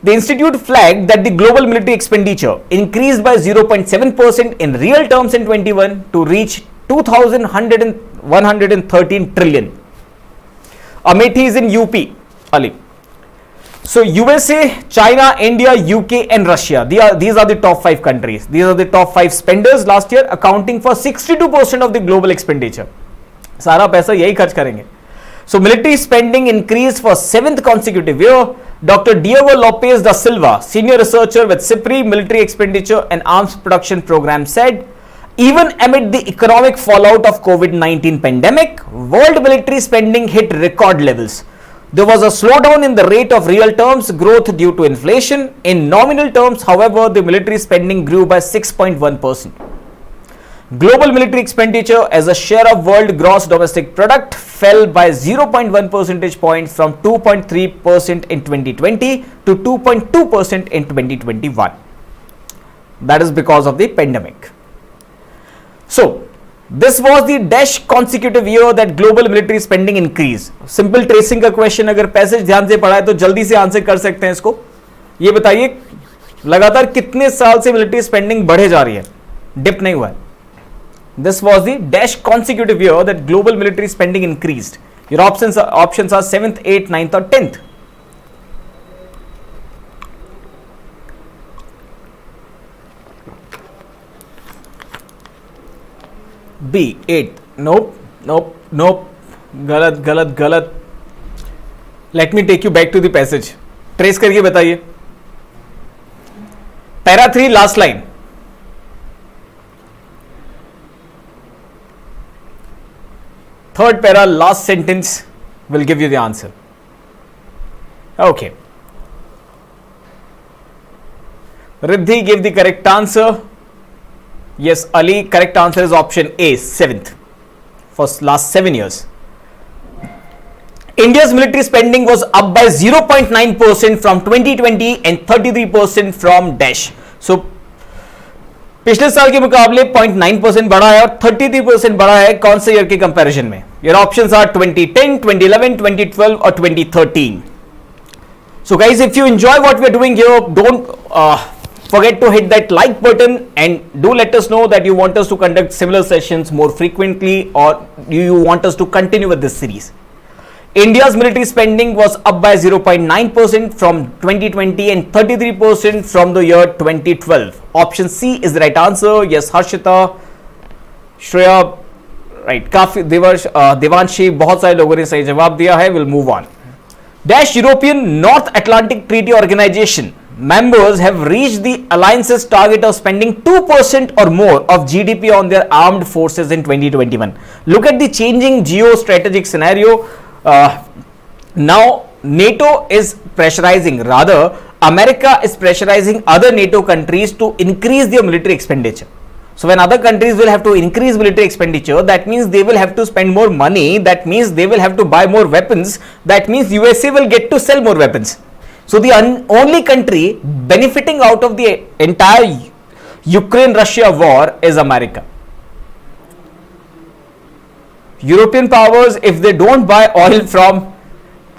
The institute flagged that the global military expenditure increased by 0.7% in real terms in 21 to reach 2,113 trillion. Amethi is in UP, Ali. So USA, China, India, UK and Russia, these are the top 5 countries. These are the top 5 spenders last year, accounting for 62% of the global expenditure. सारा पैसा यही खर्च करेंगे. So military spending increased for 7th consecutive year. Dr. Diego Lopez da Silva, senior researcher with CIPRI Military Expenditure and Arms Production Program, said, even amid the economic fallout of COVID-19 pandemic, world military spending hit record levels. There was a slowdown in the rate of real terms growth due to inflation. In nominal terms, however, the military spending grew by 6.1%. Global military expenditure as a share of world gross domestic product fell by 0.1 percentage points from 2.3% in 2020 to 2.2% in 2021. That is because of the pandemic. So, this was the dash consecutive year that global military spending increased. Simple tracing का question अगर passage ध्यान से पढ़ा है तो जल्दी से answer कर सकते हैं इसको. ये बताइए लगातार कितने साल से मिलिट्री स्पेंडिंग बढ़े जा रही है, डिप नहीं हुआ है. This was the dash consecutive year that global military spending increased. Your options are 7th, 8th, 9th or 10th. B, 8th. Nope. गलत. Let me take you back to the passage. Trace करके बताइए. Para 3, last line. Third para, last sentence will give you the answer. Okay. Riddhi gave the correct answer. Yes, Ali, correct answer is option A, 7th, for last 7 years. India's military spending was up by 0.9% from 2020 and 33% from dash. So, पिछले साल के मुकाबले 0.9% बढ़ा है और 33% बढ़ा है कौन से ईयर के कंपैरिजन में? Your options are 2010, 2011, 2012 or 2013. So guys, if you enjoy what we are doing here, don't forget to hit that like button and do let us know that you want us to conduct similar sessions more frequently or you want us to continue with this series. India's military spending was up by 0.9% from 2020 and 33% from the year 2012. Option C is the right answer. Yes, Harshita, Shreya, right. काफी देवांशी, बहुत सारे लोगों ने सही जवाब दिया है. We'll move on. Dash European North Atlantic Treaty Organization members have reached the alliance's target of spending 2% or more of GDP on their armed forces in 2021. Look at the changing geostrategic scenario. Now NATO is pressurizing, rather America is pressurizing other NATO countries to increase their military expenditure. So when other countries will have to increase military expenditure, that means they will have to spend more money, that means they will have to buy more weapons, that means USA will get to sell more weapons. So the only country benefiting out of the entire Ukraine-Russia war is America. European powers, if they don't buy oil from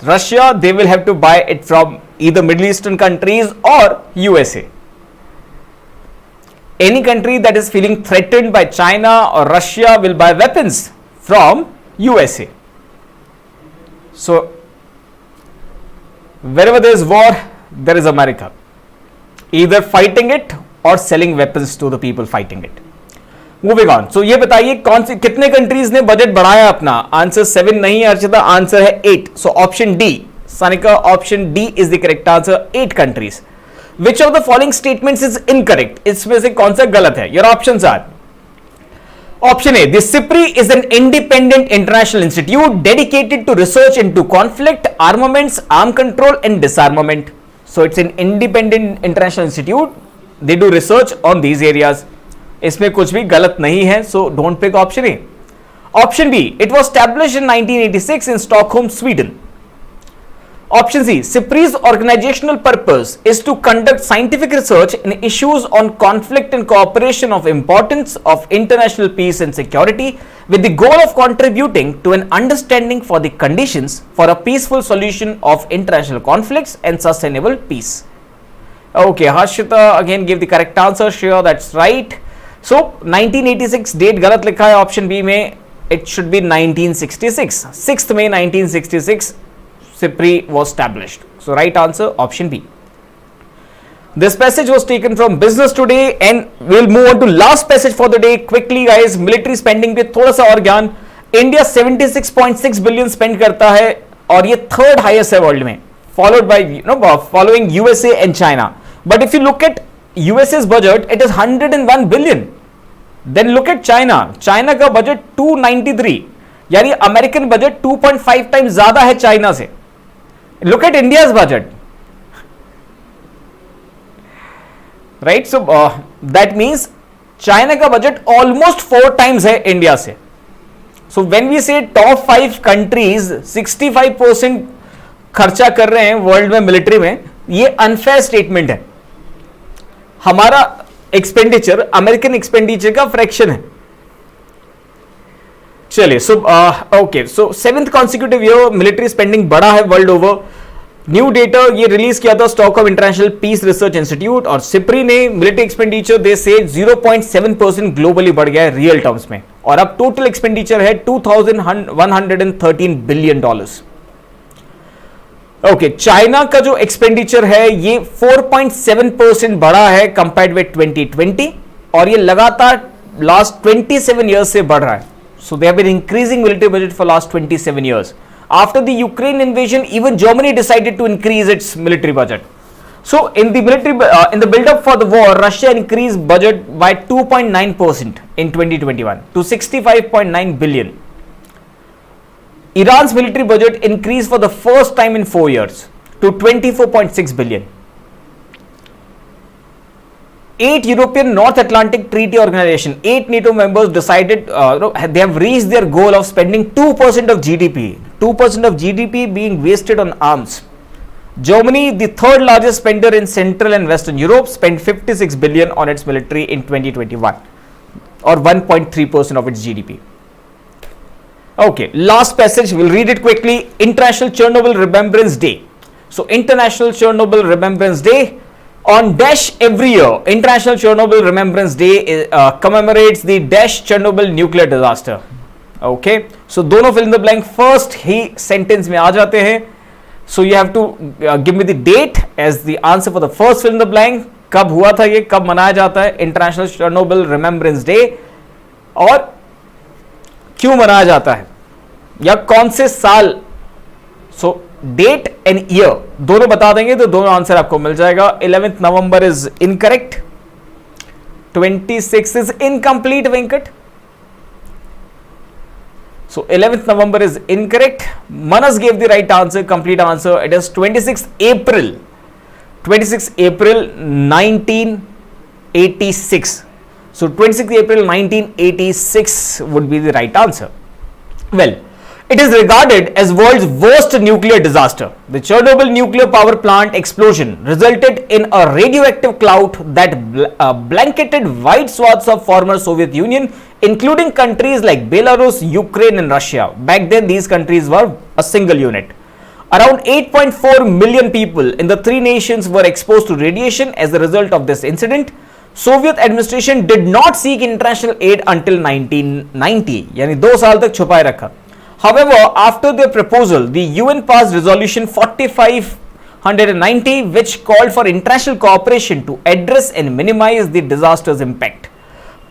Russia, they will have to buy it from either Middle Eastern countries or USA. Any country that is feeling threatened by China or Russia will buy weapons from USA. So, wherever there is war, there is America, either fighting it or selling weapons to the people fighting it. Moving on. So, ये बताइए कौन से कितने countries ने budget बढ़ाया अपना? Answer 7 नहीं है अर्चिता, आंसर है 8. So, option D, Sanika, option D is the correct answer. 8 countries. Which of the following statements is incorrect? इसमें से कौन सा गलत है? Your options are option A, the CIPRI is an independent international institute dedicated to research into conflict, armaments, arm control and disarmament. So it's an independent international institute. They do research on these areas. इसमें कुछ भी गलत नहीं है. So don't pick option A. Option B, it was established in 1986 in Stockholm, Sweden. Option C, CIPRI's organizational purpose is to conduct scientific research in issues on conflict and cooperation of importance of international peace and security with the goal of contributing to an understanding for the conditions for a peaceful solution of international conflicts and sustainable peace. Okay, Harshita again gave the correct answer. Sure, that's right. So 1986 date गलत लिखा है option B में, it should be 1966, 6th May 1966 SIPRI was established. So right answer option B. This passage was taken from Business Today and we'll move on to last passage for the day quickly guys. Military spending पे थोड़ा सा और ज्ञान. India 76.6 billion spend करता है और ये third highest है वर्ल्ड में, followed by following USA and China. But if you look at USA's budget, it is 101 billion. Then look at China. China का बजट 293, यानी अमेरिकन बजट 2.5 टाइम्स ज्यादा है चाइना से. Look at India's budget. Right, so that means China का budget almost 4 times है India से. So when we say top 5 countries 65% खर्चा कर रहे हैं वर्ल्ड में मिलिट्री में, ये अनफेयर स्टेटमेंट है. हमारा एक्सपेंडिचर अमेरिकन एक्सपेंडिचर का फ्रैक्शन है. चलिए, so okay, so 7th consecutive year military spending बढ़ा है वर्ल्ड ओवर. न्यू डेटा ये रिलीज किया था Stockholm International Peace Research Institute और सिप्री ने. Military expenditure they say 0.7% globally बढ़ गया है रियल टर्म्स में, और अब टोटल एक्सपेंडिचर है $2,113 बिलियन. ओके, चाइना का जो एक्सपेंडिचर है ये 4.7% बढ़ा है कंपेयर्ड विद 2020, और ये लगातार लास्ट 27 ईयर्स से बढ़ रहा है. So they have been increasing military budget for last 27 years. After the Ukraine invasion, even Germany decided to increase its military budget. So, in the build-up for the war, Russia increased budget by 2.9% in 2021 to 65.9 billion. Iran's military budget increased for the first time in 4 years to 24.6 billion. 8 European North Atlantic Treaty Organization, 8 NATO members decided, they have reached their goal of spending 2% of GDP. 2% of GDP being wasted on arms. Germany, the third largest spender in Central and Western Europe, spent 56 billion on its military in 2021, or 1.3% of its GDP. Okay, last passage, we'll read it quickly. International Chernobyl Remembrance Day. So, International Chernobyl Remembrance Day. On dash every year, International Chernobyl Remembrance Day commemorates the dash Chernobyl nuclear disaster. Okay, so दोनों fill in the blank first he sentence में आ जाते हैं. So you have to give me the date as the answer for the first fill in the blank. कब हुआ था ये, कब मनाया जाता है International Chernobyl Remembrance Day, और क्यों मनाया जाता है, या कौन से साल. So डेट एंड ईयर दोनों बता देंगे तो दोनों आंसर आपको मिल जाएगा. 11th November is incorrect, 26 is incomplete Venkat. So 11th November is incorrect. Manas gave the right answer, complete answer. It is 26 April 1986. So 26 April 1986 would be the right answer. Well, it is regarded as world's worst nuclear disaster. The Chernobyl nuclear power plant explosion resulted in a radioactive cloud that blanketed wide swaths of former Soviet Union, including countries like Belarus, Ukraine and Russia. Back then, these countries were a single unit. Around 8.4 million people in the three nations were exposed to radiation as a result of this incident. Soviet administration did not seek international aid until 1990, यानी 2 साल तक छुपाए रखा. However, after their proposal, the UN passed Resolution 4590, which called for international cooperation to address and minimize the disaster's impact.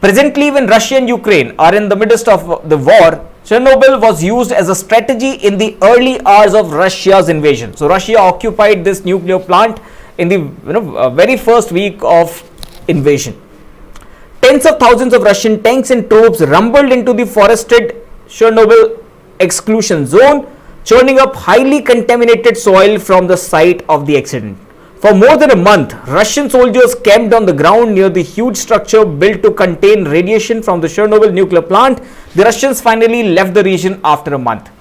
Presently, when Russia and Ukraine are in the midst of the war, Chernobyl was used as a strategy in the early hours of Russia's invasion. So, Russia occupied this nuclear plant in the very first week of invasion. Tens of thousands of Russian tanks and troops rumbled into the forested Chernobyl exclusion zone, churning up highly contaminated soil from the site of the accident. For more than a month, Russian soldiers camped on the ground near the huge structure built to contain radiation from the Chernobyl nuclear plant. The Russians finally left the region after a month.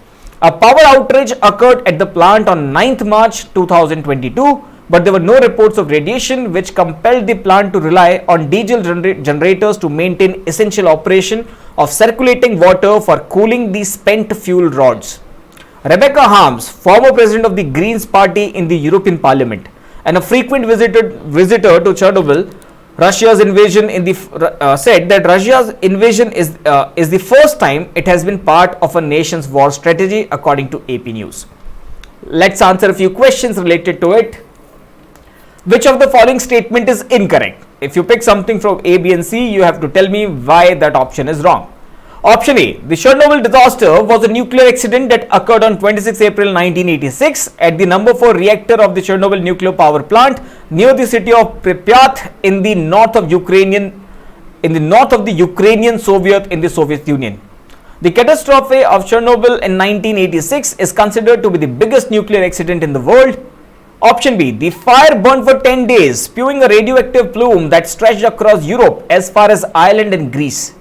A power outage occurred at the plant on 9th March 2022, but there were no reports of radiation, which compelled the plant to rely on diesel generators to maintain essential operation of circulating water for cooling the spent fuel rods. Rebecca Harms, former president of the Greens party in the European Parliament and a frequent visitor to Chernobyl, Russia's invasion said that Russia's invasion is the first time it has been part of a nation's war strategy, according to AP News. Let's answer a few questions related to it. Which of the following statement is incorrect? If you pick something from A, B and C, you have to tell me why that option is wrong. Option A, the Chernobyl disaster was a nuclear accident that occurred on 26 April 1986 at the number 4 reactor of the Chernobyl nuclear power plant near the city of Pripyat in the north of the Ukrainian Soviet in the Soviet Union. The catastrophe of Chernobyl in 1986 is considered to be the biggest nuclear accident in the world. Option B, the fire burned for 10 days, spewing a radioactive plume that stretched across Europe as far as Ireland and Greece.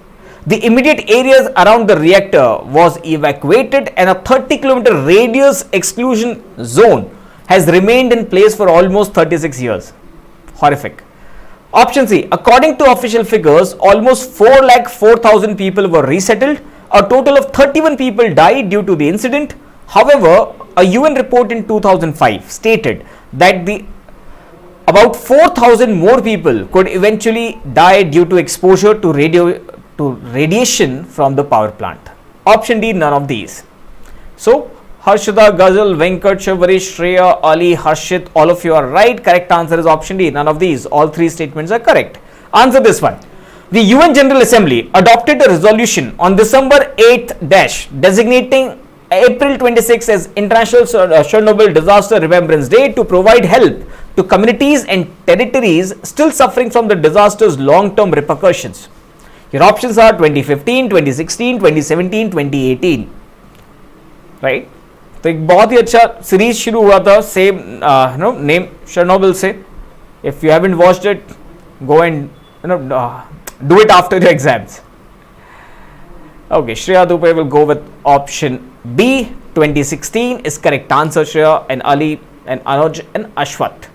The immediate areas around the reactor was evacuated and a 30-kilometer radius exclusion zone has remained in place for almost 36 years. Horrific. Option C, according to official figures, almost 404,000 people were resettled. A total of 31 people died due to the incident. However, a UN report in 2005 stated that about 4,000 more people could eventually die due to exposure to radiation from the power plant. Option D, none of these. So, Harshita, Ghazal, Venkat, Shivari, Shreya, Ali, Harshit, all of you are right. Correct answer is option D, none of these. All three statements are correct. Answer this one. The UN General Assembly adopted a resolution on December 8th designating April 26 as International Chernobyl Disaster Remembrance Day to provide help to communities and territories still suffering from the disaster's long-term repercussions. Your options are 2015, 2016, 2017, 2018. Right? तो एक बहुत ही अच्छा series शुरू हुआ था same name Chernobyl से. If you haven't watched it, go and do it after your exams. Okay, Shreya Dupe will go with option B. 2016 is correct answer, Shreya, and Ali and Anuj and Ashwat.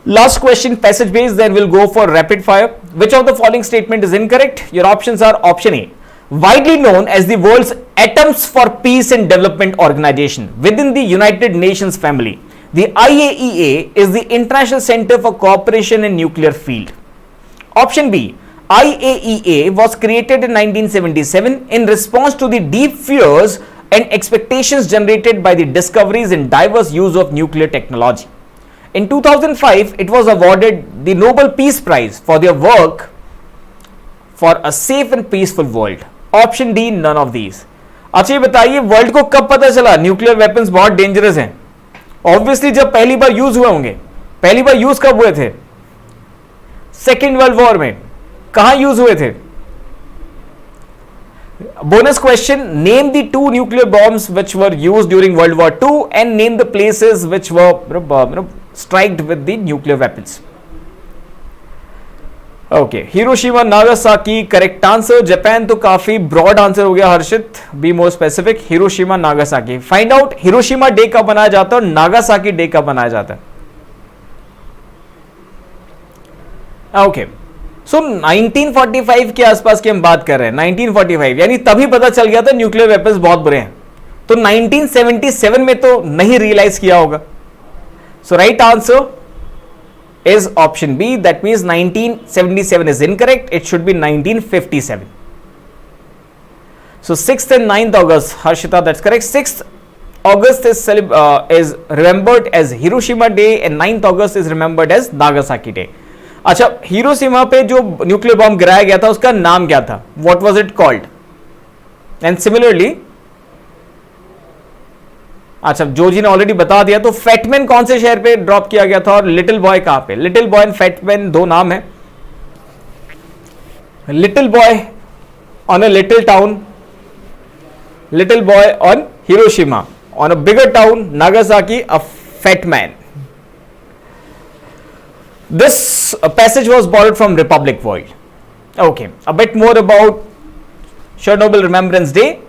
Last question, passage based, then we'll go for rapid fire. Which of the following statement is incorrect? Your options are option A. Widely known as the world's Atoms for Peace and Development Organization within the United Nations family, the IAEA is the International Center for Cooperation in Nuclear Field. Option B. IAEA was created in 1977 in response to the deep fears and expectations generated by the discoveries and diverse use of nuclear technology. In 2005, it was awarded the Nobel Peace Prize for their work for a safe and peaceful world. Option D, none of these. अच्छा ये बताइए world को कब पता चला nuclear weapons बहुत dangerous हैं? Obviously जब पहली बार यूज हुए होंगे. पहली बार यूज कब हुए थे? सेकेंड वर्ल्ड वॉर में. कहां यूज हुए थे? Bonus question, name the two nuclear bombs which were used during World War II and name the places which were striked with the nuclear weapons. Okay, Hiroshima, Nagasaki, correct answer. Japan तो काफी broad answer हो गया हर्षित. Be more specific. Hiroshima, Nagasaki. Find out Hiroshima Day कब मनाया जाता है और Nagasaki Day कब मनाया जाता है. Okay. So 1945 के आसपास की हम बात कर रहे हैं. 1945 यानी तभी पता चल गया था न्यूक्लियर वेपन्स बहुत बुरे हैं. तो 1977 में तो नहीं रियलाइज किया होगा. So right answer is option B. That means 1977 is incorrect. It should be 1957. So 6th and 9th August, Harshita, that's correct. 6th August is remembered as Hiroshima Day and 9th August is remembered as Nagasaki Day. अच्छा, Hiroshima पे जो nuclear bomb गिराया गया था उसका नाम क्या था? What was it called? And similarly, अच्छा जोजी ने ऑलरेडी बता दिया, तो फैटमैन कौन से शहर पे ड्रॉप किया गया था और लिटिल बॉय कहां पे? लिटिल बॉय एंड फैटमैन दो नाम है. Little Boy on a little town, Little Boy on Hiroshima, on a bigger town Nagasaki, a Fat Man. This passage was borrowed from Republic World. Okay, a bit more about Chernobyl Remembrance Day.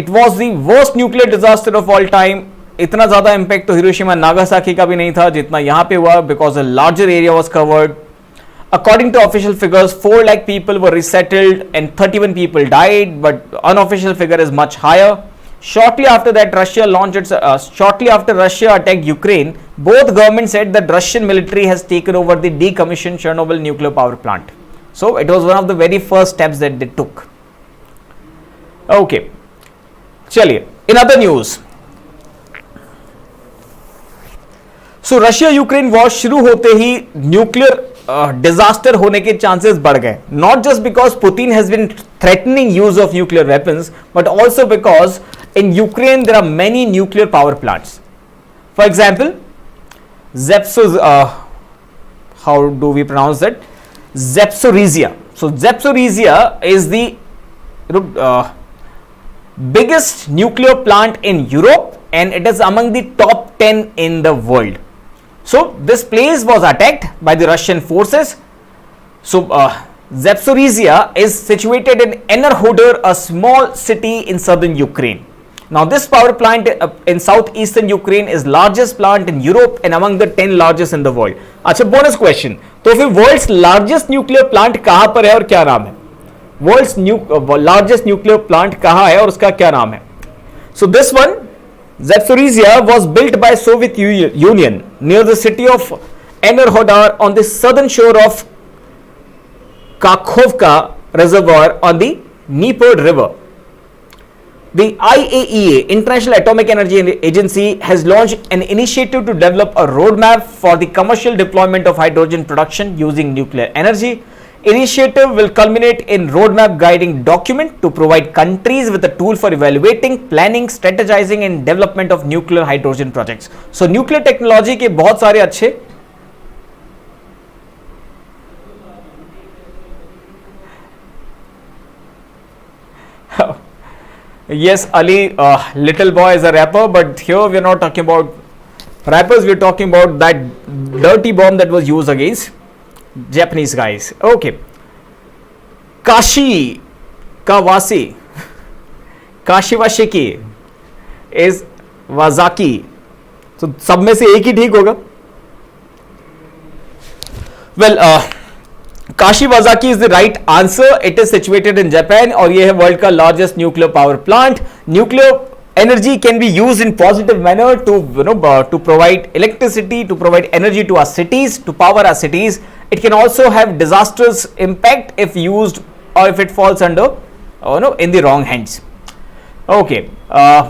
It was the worst nuclear disaster of all time. इतना ज़्यादा impact तो Hiroshima Nagasaki का भी नहीं था जितना यहाँ पे हुआ, because a larger area was covered. According to official figures, 4 lakh people were resettled and 31 people died, but unofficial figure is much higher. Shortly after that, shortly after Russia attacked Ukraine, both governments said that Russian military has taken over the decommissioned Chernobyl nuclear power plant. So it was one of the very first steps that they took. Okay, chaliye, in other news, so Russia Ukraine war शुरू होते ही nuclear disaster होने के chances बढ़ गए, not just because Putin has been threatening use of nuclear weapons, but also because in Ukraine there are many nuclear power plants. For example how do we pronounce that? Zaporizhzhia. So Zaporizhzhia is the biggest nuclear plant in Europe, and it is among the top 10 in the world. So this place was attacked by the Russian forces. So Zaporizhzhia is situated in Enerhodar, a small city in southern Ukraine. Now this power plant in southeastern Ukraine is largest plant in Europe and among the 10 largest in the world. अच्छा, bonus question, तो फिर world's largest nuclear plant कहां पर है और क्या नाम है? वर्ल्ड्स लार्जेस्ट न्यूक्लियर प्लांट कहां है और उसका क्या नाम है? So this one, Zaporizhzhia, was built by Soviet Union near the city of Enerhodar on the southern shore of Kakhovka Reservoir on the Dnieper River. The IAEA, International Atomic Energy Agency, has launched an initiative to develop a roadmap for the commercial deployment of hydrogen production using nuclear energy. Initiative will culminate in roadmap guiding document to provide countries with a tool for evaluating, planning, strategizing and development of nuclear hydrogen projects. So nuclear technology के बहुत सारे अच्छे yes, Ali, little boy is a rapper, but here we are not talking about rappers, we are talking about that dirty bomb that was used against Japanese guys. Okay, Kashiwashiki is Wazaki. So सब में से एक ही ठीक होगा. Well, Kashiwazaki is the right answer. It is situated in Japan और ये है world का largest nuclear power plant. Nuclear energy can be used in positive manner to to provide electricity, to provide energy to our cities, to power our cities. It can also have disastrous impact if used or if it falls under in the wrong hands. Okay,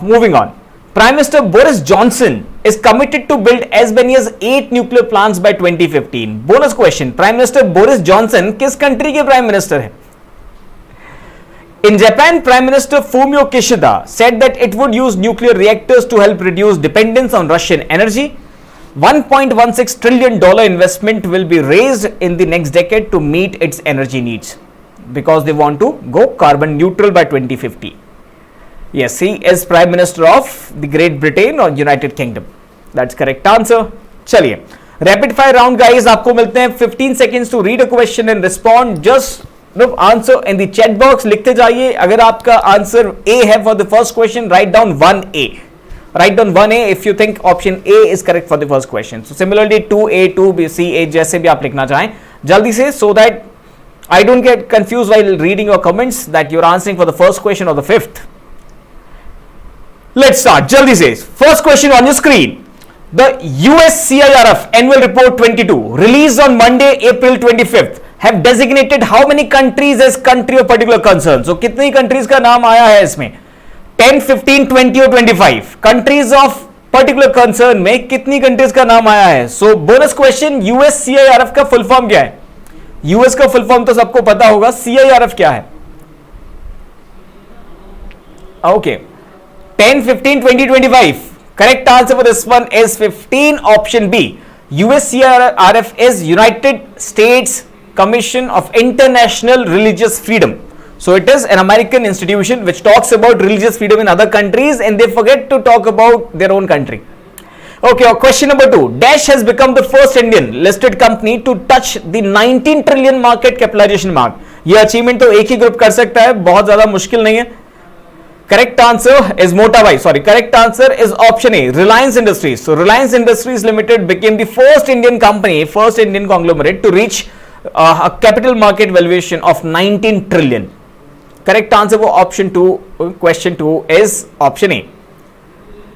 moving on. Prime Minister Boris Johnson is committed to build as many as 8 nuclear plants by 2015. Bonus question, Prime Minister Boris Johnson किस country के prime minister हैं? In Japan, Prime Minister Fumio Kishida said that it would use nuclear reactors to help reduce dependence on Russian energy. $1.16 trillion investment will be raised in the next decade to meet its energy needs because they want to go carbon neutral by 2050. Yes, he is Prime Minister of the Great Britain or United Kingdom. That's correct answer. चलिए, rapid fire round guys, आपको मिलते हैं 15 seconds to read a question and respond. Just answer in the chat box. लिखते जाइए. अगर आपका answer A है for the first question, write down 1A. Write down 1A if you think option A is correct for the first question. So similarly 2A, 2B, C, A जैसे भी आप लिखना चाहें जल्दी से, so that I don't get confused while reading your comments that you're answering for the first question or the fifth. Let's start. Jaldi se. First question on your screen. The US CIRF Annual Report 22 released on Monday, April 25th have designated how many countries as country of particular concern. So कितनी countries का नाम आया है इसमें? 10, 15, 20 और 25 countries of particular concern में कितनी countries का नाम आया है? So bonus question, US CIRF का full form क्या है? US का full form तो सबको पता होगा. CIRF क्या है? Okay. 10, 15, 20, 25. Correct answer for this one is 15, option B. USCRF is United States Commission of International Religious Freedom. So it is an American institution which talks about religious freedom in other countries and they forget to talk about their own country. Okay, question number 2. Dash has become the first Indian listed company to touch the 19 trillion market capitalization mark. ये achievement तो एक ही group कर सकता है, बहुत ज्यादा मुश्किल नहीं है. Correct answer is correct answer is option A, Reliance Industries. So Reliance Industries Limited became the first Indian company, first Indian conglomerate to reach a capital market valuation of 19 trillion. Correct answer वो option 2, question 2 is option A.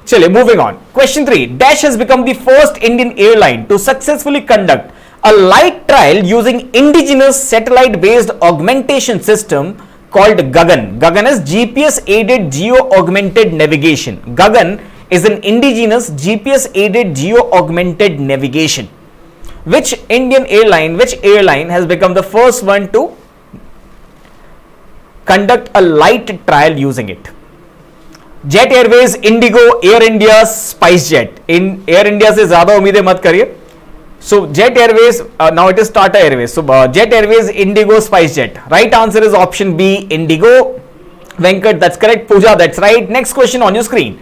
चलिए moving on. Question 3. Dash has become the first Indian airline to successfully conduct a light trial using indigenous satellite based augmentation system called Gagan. Gagan is GPS aided geo augmented navigation. Gagan is an indigenous GPS aided geo augmented navigation. Which airline has become the first one to conduct a light trial using it? Jet Airways, Indigo, Air India, SpiceJet. In Air India से ज्यादा उम्मीदें मत करिए. So Jet Airways, now it is Tata Airways. So Jet Airways, Indigo, SpiceJet. Right answer is option B, Indigo. Venkat, that's correct. Pooja, that's right. Next question on your screen.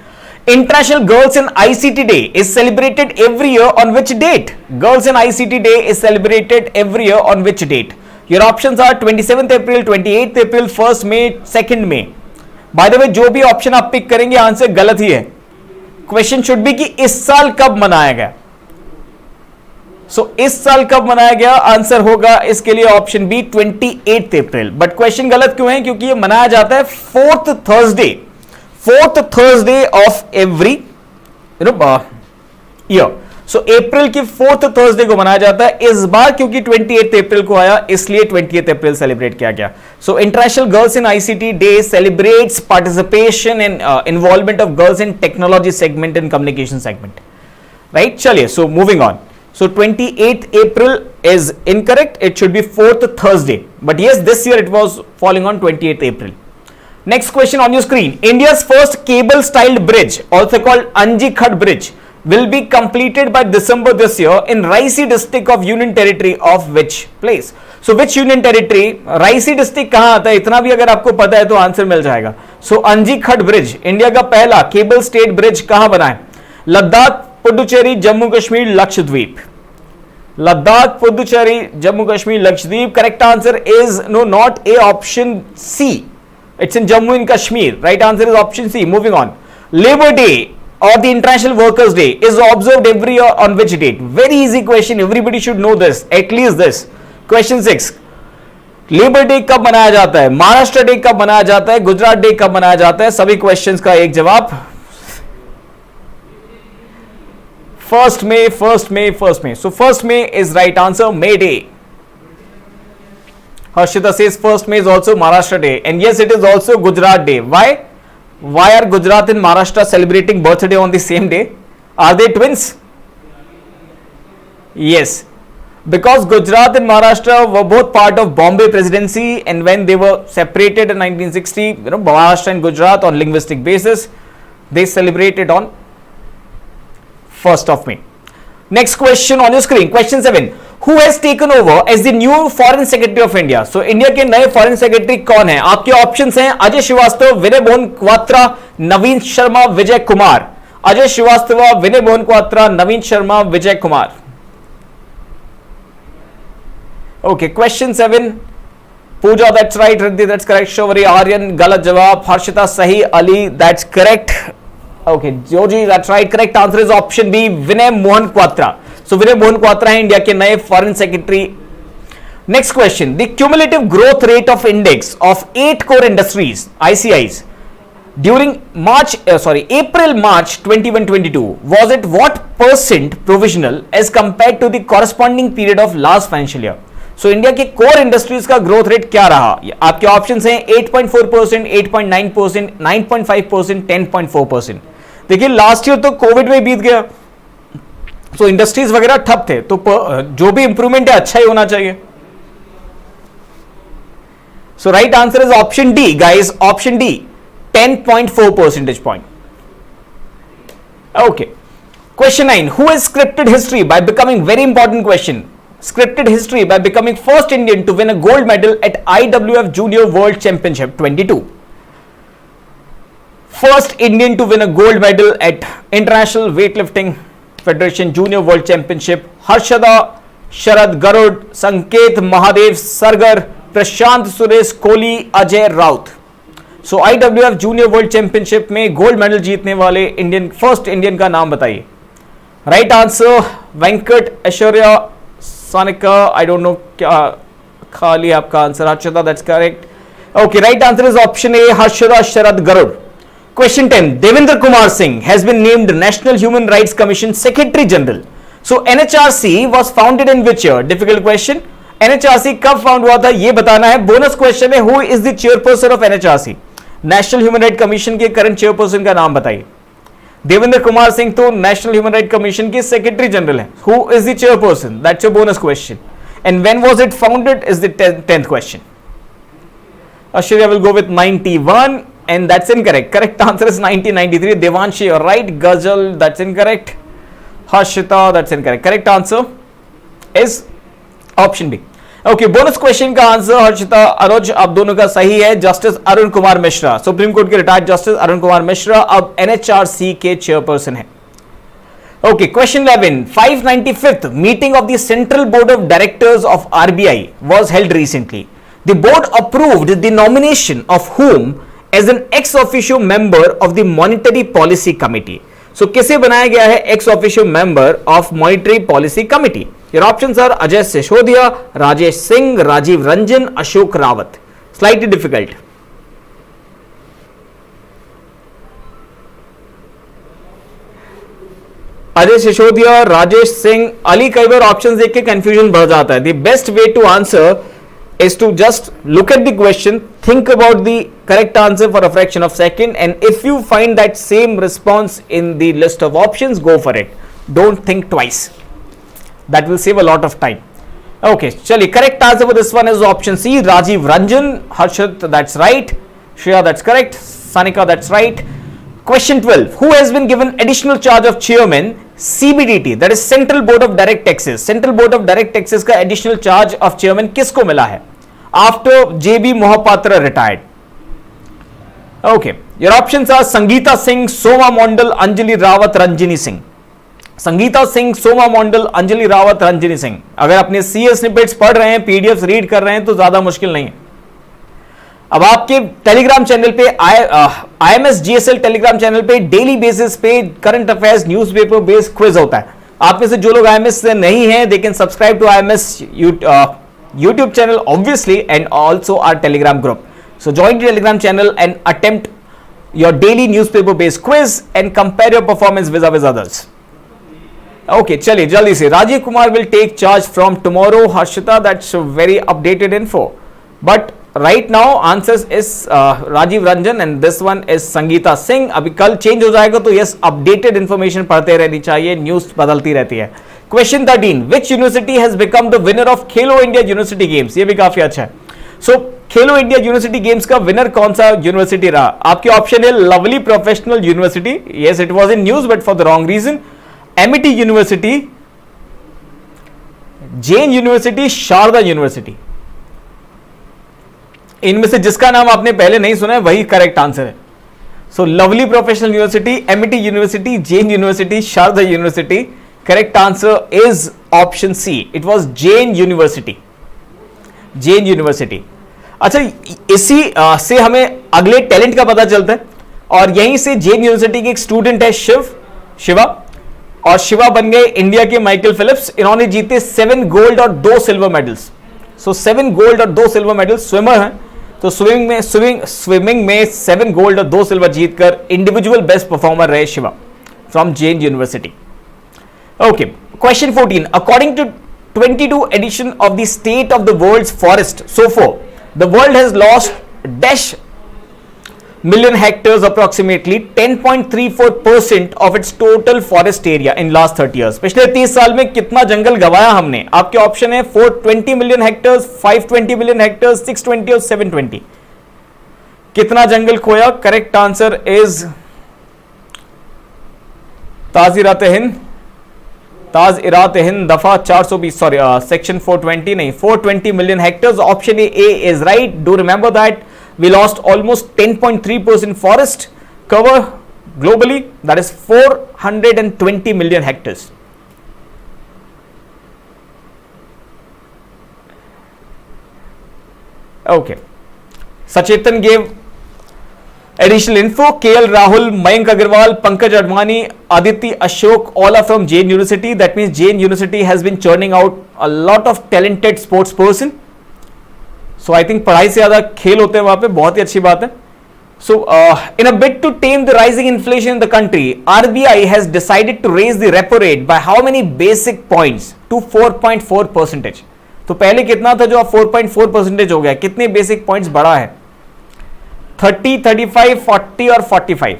International Girls in ICT Day is celebrated every year on which date? Girls in ICT Day is celebrated every year on which date? Your options are 27th April, 28th April, 1st May, 2nd May. By the way, जो भी option आप pick करेंगे answer गलत ही है. Question should be कि इस साल कब मनाया गया. इस साल कब मनाया गया, आंसर होगा इसके लिए option B 28 April. But question गलत क्यों है? क्योंकि ये मनाया जाता है fourth Thursday of every year. So April की फोर्थ थर्सडे को मनाया जाता है. इस बार क्योंकि 28 अप्रैल को आया इसलिए 28 अप्रैल सेलिब्रेट किया गया. So international girls in ICT day celebrates participation and involvement of girls in technology segment and communication segment. Right, चलिए. So moving on. So 28th April is incorrect. It should be 4th Thursday. But yes, this year it was falling on 28th April. Next question on your screen. India's first cable-styled bridge, also called Anji-Khat Bridge, will be completed by December this year in Raisi district of Union Territory of which place? So which Union Territory? Raisi district कहाँ आता है? इतना भी अगर आपको पता है तो आंसर मिल जाएगा. So Anji-Khat Bridge, इंडिया का पहला केबल स्टेट ब्रिज कहाँ बना है? Ladakh, Puducherry, Jammu Kashmir, Lakshadweep. Ladakh, Puducherry, Jammu Kashmir, Lakshadweep. Correct answer is no, not A, option C. It's in Jammu and Kashmir. Right answer is option C. Moving on. Labour Day or the International Workers' Day is observed every year on which date? Very easy question. Everybody should know this. At least this. Question 6. Labour day कब मनाया जाता है? Maharashtra day कब मनाया जाता है? Gujarat day कब मनाया जाता है? सभी क्वेश्चंस का एक जवाब. First May. So 1st May is right answer. May Day. Harshita says 1st May is also Maharashtra Day. And yes, it is also Gujarat Day. Why are Gujarat and Maharashtra celebrating birthday on the same day? Are they twins? Yes. Because Gujarat and Maharashtra were both part of Bombay Presidency, and when they were separated in 1960, Maharashtra and Gujarat on linguistic basis, they celebrated on 1st of May. Next question on your screen. Question 7. Who has taken over as the new Foreign Secretary of India? So India के नए Foreign Secretary कौन है? आपके options हैं अजय श्रीवास्तव, विनय मोहन क्वात्रा, नवीन शर्मा, विजय कुमार. अजय श्रीवास्तव, विनय मोहन क्वात्रा, नवीन Sharma, Vijay Kumar. Okay, question 7. Pooja, that's right. Riddhi, that's correct. Shawari, Aryan, गलत जवाब. हर्षिता, सही. Ali, that's correct. Okay, Joji, that's right. Correct answer is option B, Vinay Mohan Quatra. So Vinay Mohan Quatra है India के नए foreign secretary. Next question. The cumulative growth rate of index of 8 core industries (ICIs) during April-March 21-22 was at what % provisional as compared to the corresponding period of last financial year? So India के core industries का growth rate क्या रहा? आपके options हैं 8.4%, 8.9%, 9.5%, 10.4%. देखिए last year तो Covid में बीत गया, तो इंडस्ट्रीज वगैरह ठप थे, तो जो भी इंप्रूवमेंट है अच्छा ही होना चाहिए. So right answer is option D guys, option D, 10.4 percentage point. Okay, question 9. Who has scripted history by becoming, very important question, scripted history by becoming first Indian to win a gold medal at IWF Junior World Championship 22? First Indian to win a gold medal at International Weightlifting Federation Junior World Championship. Harshada, Sharad Garud, Sanket Mahadev Sargar, Prashant Suresh Kohli, Ajay Raut. So IWF Junior World Championship में gold medal जीतने वाले Indian, first Indian का नाम बताइए. Right answer Venkat, Aishwarya, Sanika, I don't know क्या खाली आपका आंसर. Harshita, that's correct. Okay, right answer is option A, Harshada Sharad Garud. Question 10. Devendra Kumar Singh has been named National Human Rights Commission Secretary General. So NHRC was founded in which year? Difficult question. NHRC कब found हुआ था ये बताना है. Bonus question है, who is the chairperson of NHRC? National human right commission के current chairperson का नाम बताइए. देवेंद्र कुमार सिंह तो नेशनल ह्यूमन राइट कमीशन के सेक्रेटरी जनरल है. Who is the chairperson? That's your bonus question. And when was it founded is the 10th question. Ashwarya will go with 91 and that's incorrect. Correct answer is 1993. Devanshi, you're right. Ghazal, that's incorrect. Harshita, that's incorrect. Correct answer is option B. Okay, bonus question का answer Harshita, अनुज, आप दोनों का सही है. Justice Arun Kumar Mishra, supreme court के retired justice Arun Kumar Mishra अब NHRC के chairperson है. Okay, question 11. 595th meeting of the Central Board of Directors of RBI was held recently. The board approved the nomination of whom as an ex officio member of the Monetary Policy Committee. So किसे बनाया गया है ex officio member of Monetary Policy Committee? Your options are Ajay Sisodiya, Rajesh Singh, Rajiv Ranjan, Ashok Rawat. Slightly difficult. Ajay Sisodia, Rajesh Singh, Ali. कई बार option देख के confusion बढ़ जाता है. The best way to answer is to just look at the question, think about the correct answer for a fraction of second, and if you find that same response in the list of options, go for it. Don't think twice. That will save a lot of time. Okay, chali, correct answer for this one is option C, Rajiv Ranjan. Harshit, that's right. Shreya, that's correct. Sanika, that's right. Question 12. Who has been given additional charge of chairman CBDT, that is Central Board of Direct Taxes? Central Board of Direct Taxes का additional charge of chairman किसको मिला है? After JB Mohapatra retired. Okay, your options are Sangeeta Singh, Soma Mondal, Anjali Rawat, Ranjini Singh. Sangeeta Singh, Soma मंडल, अंजलि रावत, रंजनी सिंह. अगर अपने CA snippets पढ़ रहे हैं, PDF read कर रहे हैं तो ज्यादा मुश्किल नहीं है. अब आपके टेलीग्राम चैनल पे IMS GSL टेलीग्राम चैनल पे डेली बेसिस पे current affairs newspaper based quiz होता है. आप में से जो लोग IMS से नहीं हैं, they can subscribe to IMS YouTube channel obviously and also our Telegram group. So join the Telegram channel and attempt your daily newspaper based quiz and compare your performance vis-a-vis others. Okay, चलिए जल्दी से. Rajiv Kumar will take charge from tomorrow. Harshita, that's very updated info. But right now answers is Rajiv Ranjan and this one is Sangeeta Singh. अभी कल change हो जाएगा तो yes, updated information पढ़ते रहनी चाहिए, न्यूज बदलती रहती है. Question 13. Which university has become the winner of Khelo India University Games? ये भी काफी अच्छा है. So Khelo India university games का विनर कौन सा यूनिवर्सिटी रहा? आपके ऑप्शन है Lovely Professional University. Yes, it was in news but for the wrong reason. Amity University, Jain University, Sharda University. इनमें से जिसका नाम आपने पहले नहीं सुना है वही करेक्ट आंसर है. So Lovely Professional University, Amity University, Jain University, Sharda University. Correct answer is option C, it was Jain University. Jain University. अच्छा, इसी से हमें अगले टैलेंट का पता चलता है और यहीं से जैन यूनिवर्सिटी के एक स्टूडेंट है शिवा, और शिवा बन गए इंडिया के माइकल फिलिप्स. इन्होंने जीते 7 गोल्ड और 2 सिल्वर मेडल्स. सो 7 गोल्ड और 2 सिल्वर मेडल. स्विमर हैं तो स्विमिंग में 7 गोल्ड और 2 सिल्वर जीतकर इंडिविजुअल बेस्ट परफॉर्मर रहे Shiva from Jain University. Okay, question 14. According to 22 edition of the State of the World's Forest so far, the world has lost dash million hectares, approximately 10.34% of its total forest area in last 30 years. पिछले 30 साल में कितना जंगल गवाया हमने? आपके option है 420 million hectares, 520 million hectares, 620 और 720. कितना जंगल खोया? करेक्ट आंसर इज ताज-इरात हिंद दफा 420, सॉरी सेक्शन 420 नहीं, 420 million hectares. Option A is right. Do remember that we lost almost 10.3% forest cover globally, that is 420 million hectares. Okay, Sachetan gave additional info. KL Rahul, Mayank Agarwal, Pankaj Advani, Aditi Ashok, all are from Jain University. That means Jain University has been churning out a lot of talented sports person. So I think पढ़ाई से ज्यादा खेल होते हैं वहां पे, बहुत ही अच्छी बात है. So, in a bid to tame the rising inflation in the country, RBI has decided to raise the repo rate by how many basic points to 4.4%. तो पहले कितना था जो अब 4.4% हो गया, कितने बेसिक पॉइंट्स बढ़ा है? 30, 35, 40 और 45.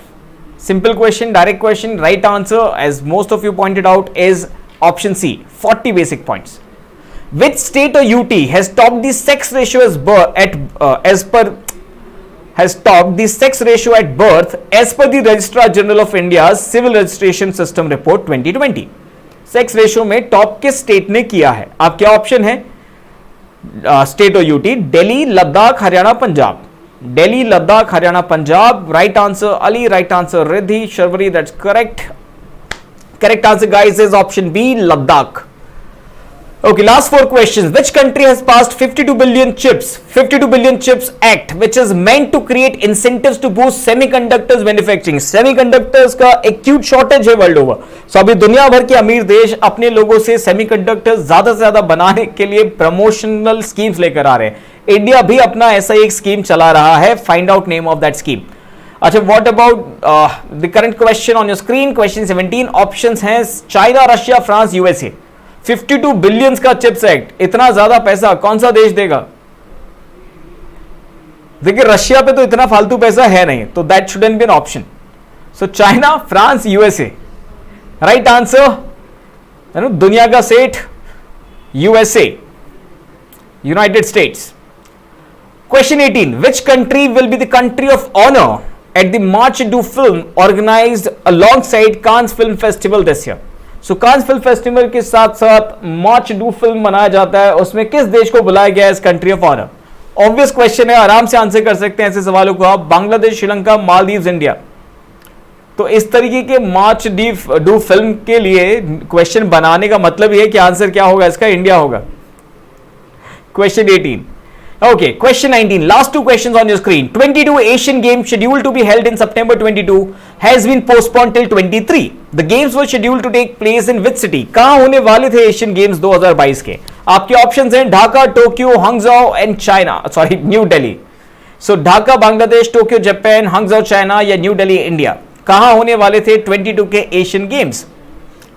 Simple question, direct question. Right answer, as most of you pointed out, is option C, 40 basic points. Which state or UT has topped the sex ratio has topped the sex ratio at birth as per the Registrar General of India's Civil Registration System Report 2020. Sex ratio में top किस state ने किया है? आप क्या option है? State और UT, Delhi, Ladakh, Haryana, Punjab. Delhi, Ladakh, Haryana, Punjab. Right answer Ali, right answer Riddhi, Sharvari, that's correct. Correct answer guys is option B, Ladakh. Okay, last 4 questions. Which country has passed 52 billion chips act, which is meant to create incentives to boost semiconductors manufacturing? Semiconductors का acute shortage है world over. So अभी दुनिया भर के अमीर देश अपने लोगों से semiconductors ज्यादा से ज्यादा बनाने के लिए promotional schemes लेकर आ रहे हैं. इंडिया भी अपना ऐसा एक स्कीम चला रहा है. Find out name of that scheme. अच्छा, what about the current question on your screen? Question 17. Options हैं China, Russia, France, USA. 52 billions का चिप्स एक्ट, इतना ज्यादा पैसा कौन सा देश देगा? देखिए रशिया पे तो इतना फालतू पैसा है नहीं, तो that shouldn't be an option. So China, France, USA. Right answer दुनिया का सेठ USA, United States. Question 18. Which country will be the country of honour at the March du Film organised alongside Cannes Film Festival this year? So Cannes Film Festival के साथ साथ मार्च du film मनाया जाता है, उसमें किस देश को बुलाया गया है as country of honour? Obvious question है, आराम से आंसर कर सकते हैं ऐसे सवालों को आप. बांग्लादेश, श्रीलंका, मालदीव्स, इंडिया. तो इस तरीके के मार्च डू फिल्म के लिए क्वेश्चन बनाने का मतलब यह है कि आंसर क्या होगा इसका? इंडिया होगा. Question 18. Okay, question 19. Last 2 questions on your screen. 22 Asian Games scheduled to be held in September 22 has been postponed till 23. The games were scheduled to take place in which city? कहां होने वाले थे Asian games 2022 के? आपके options हैं Dhaka, Tokyo, Hangzhou and China, sorry new Delhi. So Dhaka Bangladesh, Tokyo Japan, Hangzhou China या new Delhi India. कहां होने वाले थे 22 के Asian games?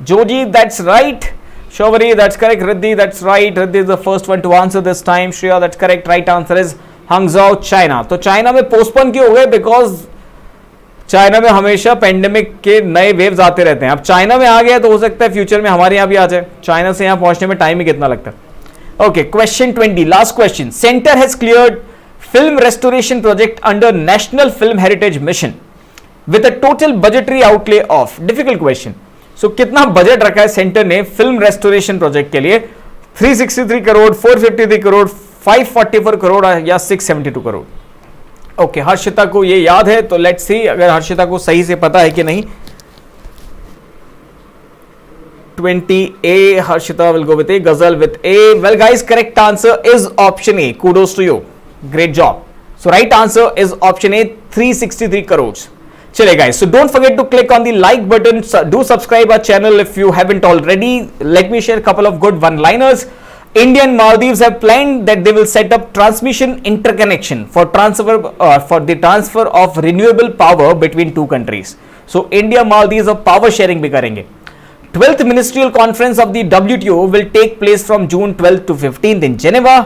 Joji, that's right. Shobari, that's correct. Riddhi, that's right. Riddhi is the first one to answer this time. Shreya, that's correct. Right answer is Hangzhou, China. तो China में postpone क्यों हो गए? बिकॉज चाइना में हमेशा pandemic के नए waves आते रहते हैं. अब चाइना में आ गया तो हो सकता है फ्यूचर में हमारे यहाँ भी आ जाए. चाइना से यहाँ पहुंचने में टाइम ही कितना लगता है? Okay, question 20, last question. Center has cleared film restoration project under national film heritage mission with a total budgetary outlay of. Difficult question. So कितना बजट रखा है सेंटर ने फिल्म रेस्टोरेशन प्रोजेक्ट के लिए? 363 करोड़, 453 करोड़, 544 करोड़ या 672 करोड़. ओके, हर्षिता को ये याद है तो लेट्स सी अगर हर्षिता को सही से पता है कि नहीं. 20A, Harshita will go with A, गजल with A. Well guys, correct answer is option A. Kudos to you. Great job. So right answer is option A, 363 crores. चले guys, so don't forget to click on the like button. Do subscribe our channel if you haven't already. Let me share a couple of good one-liners. India and Maldives have planned that they will set up transmission interconnection for the transfer of renewable power between 2 countries. So India Maldives अब power sharing भी करेंगे. 12th ministerial conference of the WTO will take place from June 12th to 15th in Geneva.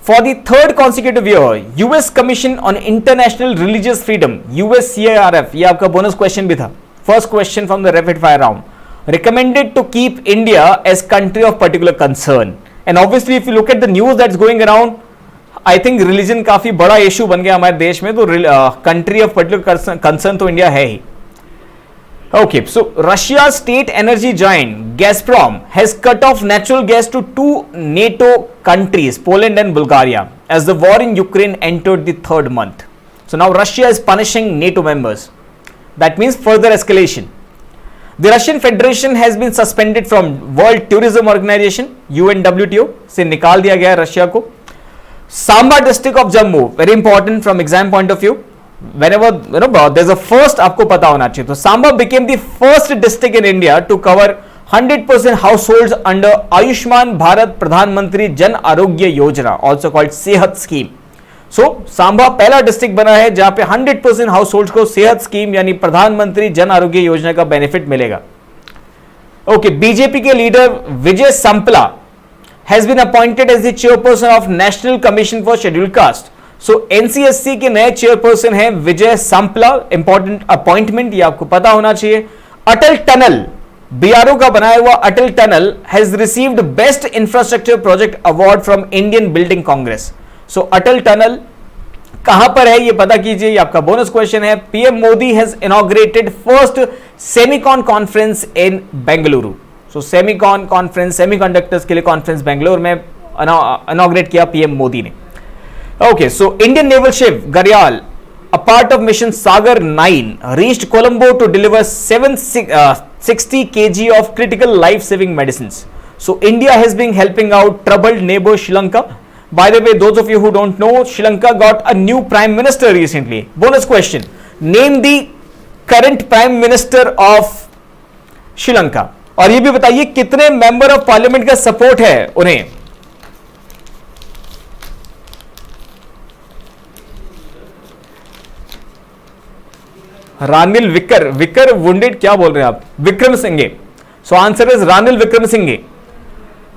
For the 3rd consecutive year, US Commission on International Religious Freedom, USCIRF, ये आपका bonus question भी था. First question from the rapid fire round. Recommended to keep India as country of particular concern. And obviously, if you look at the news that's going around, I think religion काफी बड़ा issue बन गया हमारे देश में. तो country of particular concern तो India है ही. Okay, so Russia's state energy giant Gazprom has cut off natural gas to 2 NATO countries, Poland and Bulgaria, as the war in Ukraine entered the 3rd month. So now Russia is punishing NATO members. That means further escalation. The Russian Federation has been suspended from World Tourism Organization (UNWTO) से निकाल दिया गया Russia को. Samba district of Jammu, very important from exam point of view. Whenever there's a first, आपको पता होना चाहिए. तो Samba became the first district in India to cover 100% households under Ayushman Bharat प्रधानमंत्री जन आरोग्य योजना, also called सेहत स्कीम. सो सांबा पहला district बना है जहां पे 100% हाउसहोल्ड को सेहत स्कीम यानी प्रधानमंत्री जन आरोग्य योजना का बेनिफिट मिलेगा. ओके, बीजेपी के leader Vijay Sampla has been appointed as the chairperson of National Commission for Scheduled Caste. So NCSC के नए चेयरपर्सन है विजय संपला. इंपॉर्टेंट अपॉइंटमेंट, ये आपको पता होना चाहिए. अटल टनल, बीआरओ का बनाया हुआ Atal tunnel has received best infrastructure project award from Indian building congress. So Atal tunnel कहां पर है ये पता कीजिए, ये आपका बोनस क्वेश्चन है. PM Modi has inaugurated first semicon conference in Bengaluru. So semicon conference, semiconductors के लिए कॉन्फ्रेंस बेंगलुरु में इनॉग्रेट किया पीएम मोदी ने. Okay, so Indian naval ship Gharial, a part of mission Sagar 9, reached Colombo to deliver 760 kg of critical life-saving medicines. So India has been helping out troubled neighbor Sri Lanka. By the way, those of you who don't know, Sri Lanka got a new prime minister recently. Bonus question: name the current prime minister of Sri Lanka. और ये भी बताइए कितने member of parliament का support है उन्हें. Ranil vicar wounded, क्या बोल रहे हैं आप? Wickremesinghe. So answer is Ranil Wickremesinghe.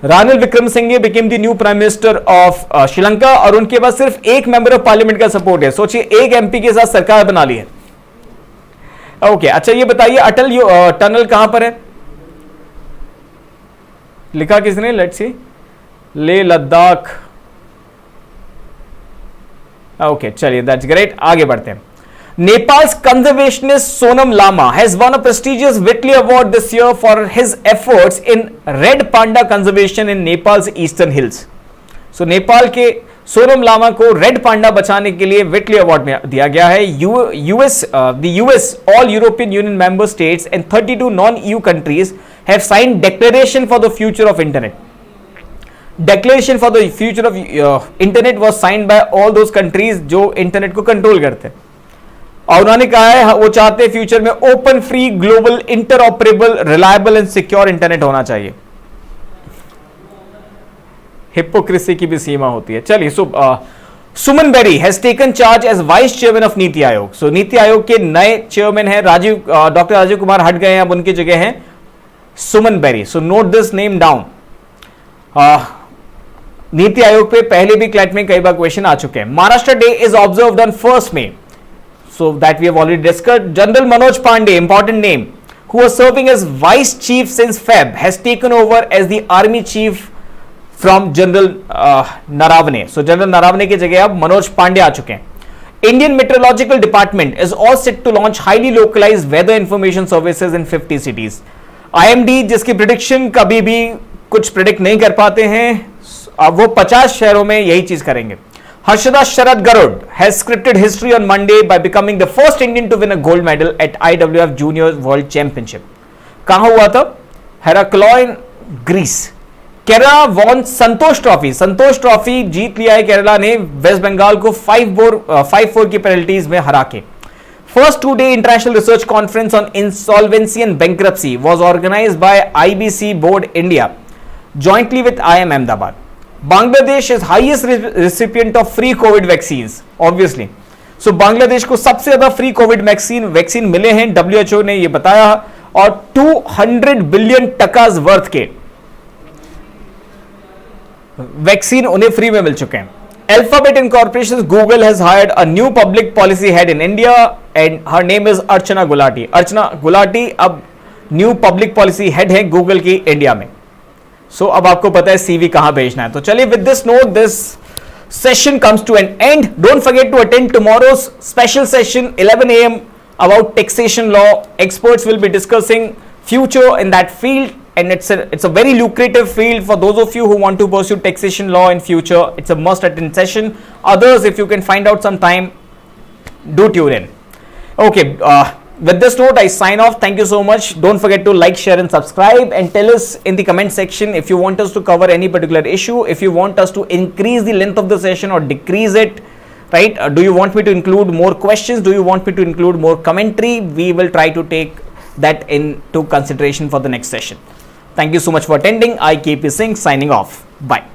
Ranil Wickremesinghe became the new prime minister of Sri Lanka और उनके पास सिर्फ एक मेंबर ऑफ पार्लियामेंट का सपोर्ट है. सोचिए, एक एमपी के साथ सरकार बना ली है. ओके, अच्छा ये बताइए अटल टनल कहां पर है? लिखा किसने? Let's see, Leh Ladakh. Okay, चलिए, दैट्स ग्रेट. आगे बढ़ते हैं. Nepal's conservationist Sonam Lama has won a prestigious Whitley Award this year for his efforts in red panda conservation in Nepal's eastern hills. So Nepal के सोनम लामा को रेड पांडा बचाने के लिए विटली award में दिया गया है. The US, all European Union member states and 32 non-EU countries have signed Declaration for the Future of Internet. Declaration for the Future of Internet was signed by all those countries जो internet को control करते हैं. और उन्होंने कहा है वो चाहते हैं फ्यूचर में open, free, global, interoperable, reliable and secure internet होना चाहिए. हिपोक्रेसी की भी सीमा होती है. चलिए, Suman Bery has taken charge as vice chairman of NITI Aayog. सो नीति आयोग के नए चेयरमैन है डॉक्टर राजीव कुमार हट गए हैं, अब उनकी जगह है Suman Bery. So note this name down. NITI Aayog पे पहले भी क्लैट में कई बार क्वेश्चन आ चुके हैं. Maharashtra day is observed on 1st May. So that we have already discussed. General Manoj Pandey, important name, who was serving as vice chief since Feb, has taken over as the army chief from General Naravane. So General Naravane की जगह अब मनोज पांडे आ चुके हैं. Indian Meteorological Department is all set to launch highly localized weather information services in 50 cities. IMD जिसकी prediction कभी भी कुछ predict नहीं कर पाते हैं, अब वो 50 शहरों में यही चीज करेंगे. Harshada Sharad Garud has scripted history on Monday by becoming the first Indian to win a gold medal at IWF Juniors World Championship. कहां हुआ था? हेराक्लोइन, ग्रीस. केरला वॉन संतोष ट्रॉफी. संतोष ट्रॉफी जीत लिया है केरला ने वेस्ट बंगाल को 5-4 की पेनल्टीज में हरा के. First 2-day international research conference on insolvency and bankruptcy was organized by IBC Board India jointly with IIM Ahmedabad. Bangladesh is highest recipient of free COVID vaccines, obviously. So Bangladesh को सबसे ज्यादा free Covid vaccine मिले हैं, WHO ने ये बताया, और 200 billion टकाज worth के वैक्सीन उन्हें फ्री में मिल चुके हैं. Alphabet Incorporation Google has hired a new public policy head in India and her name is Archana Gulati. अर्चना गुलाटी अब न्यू पब्लिक पॉलिसी हेड है गूगल की इंडिया में. सो अब आपको पता है सीवी कहां भेजना है. तो चलिए, with this note this session comes to an end. Don't forget to attend tomorrow's special session 11 AM about taxation law. Experts will be discussing future in that field and it's a very lucrative field for those of you who want to pursue taxation law in future. It's a must attend session. Others, if you can find out some time, do tune in. Okay, with this note, I sign off. Thank you so much. Don't forget to like, share and subscribe and tell us in the comment section if you want us to cover any particular issue, if you want us to increase the length of the session or decrease it, right? Do you want me to include more questions? Do you want me to include more commentary? We will try to take that into consideration for the next session. Thank you so much for attending. I KP Singh signing off. Bye.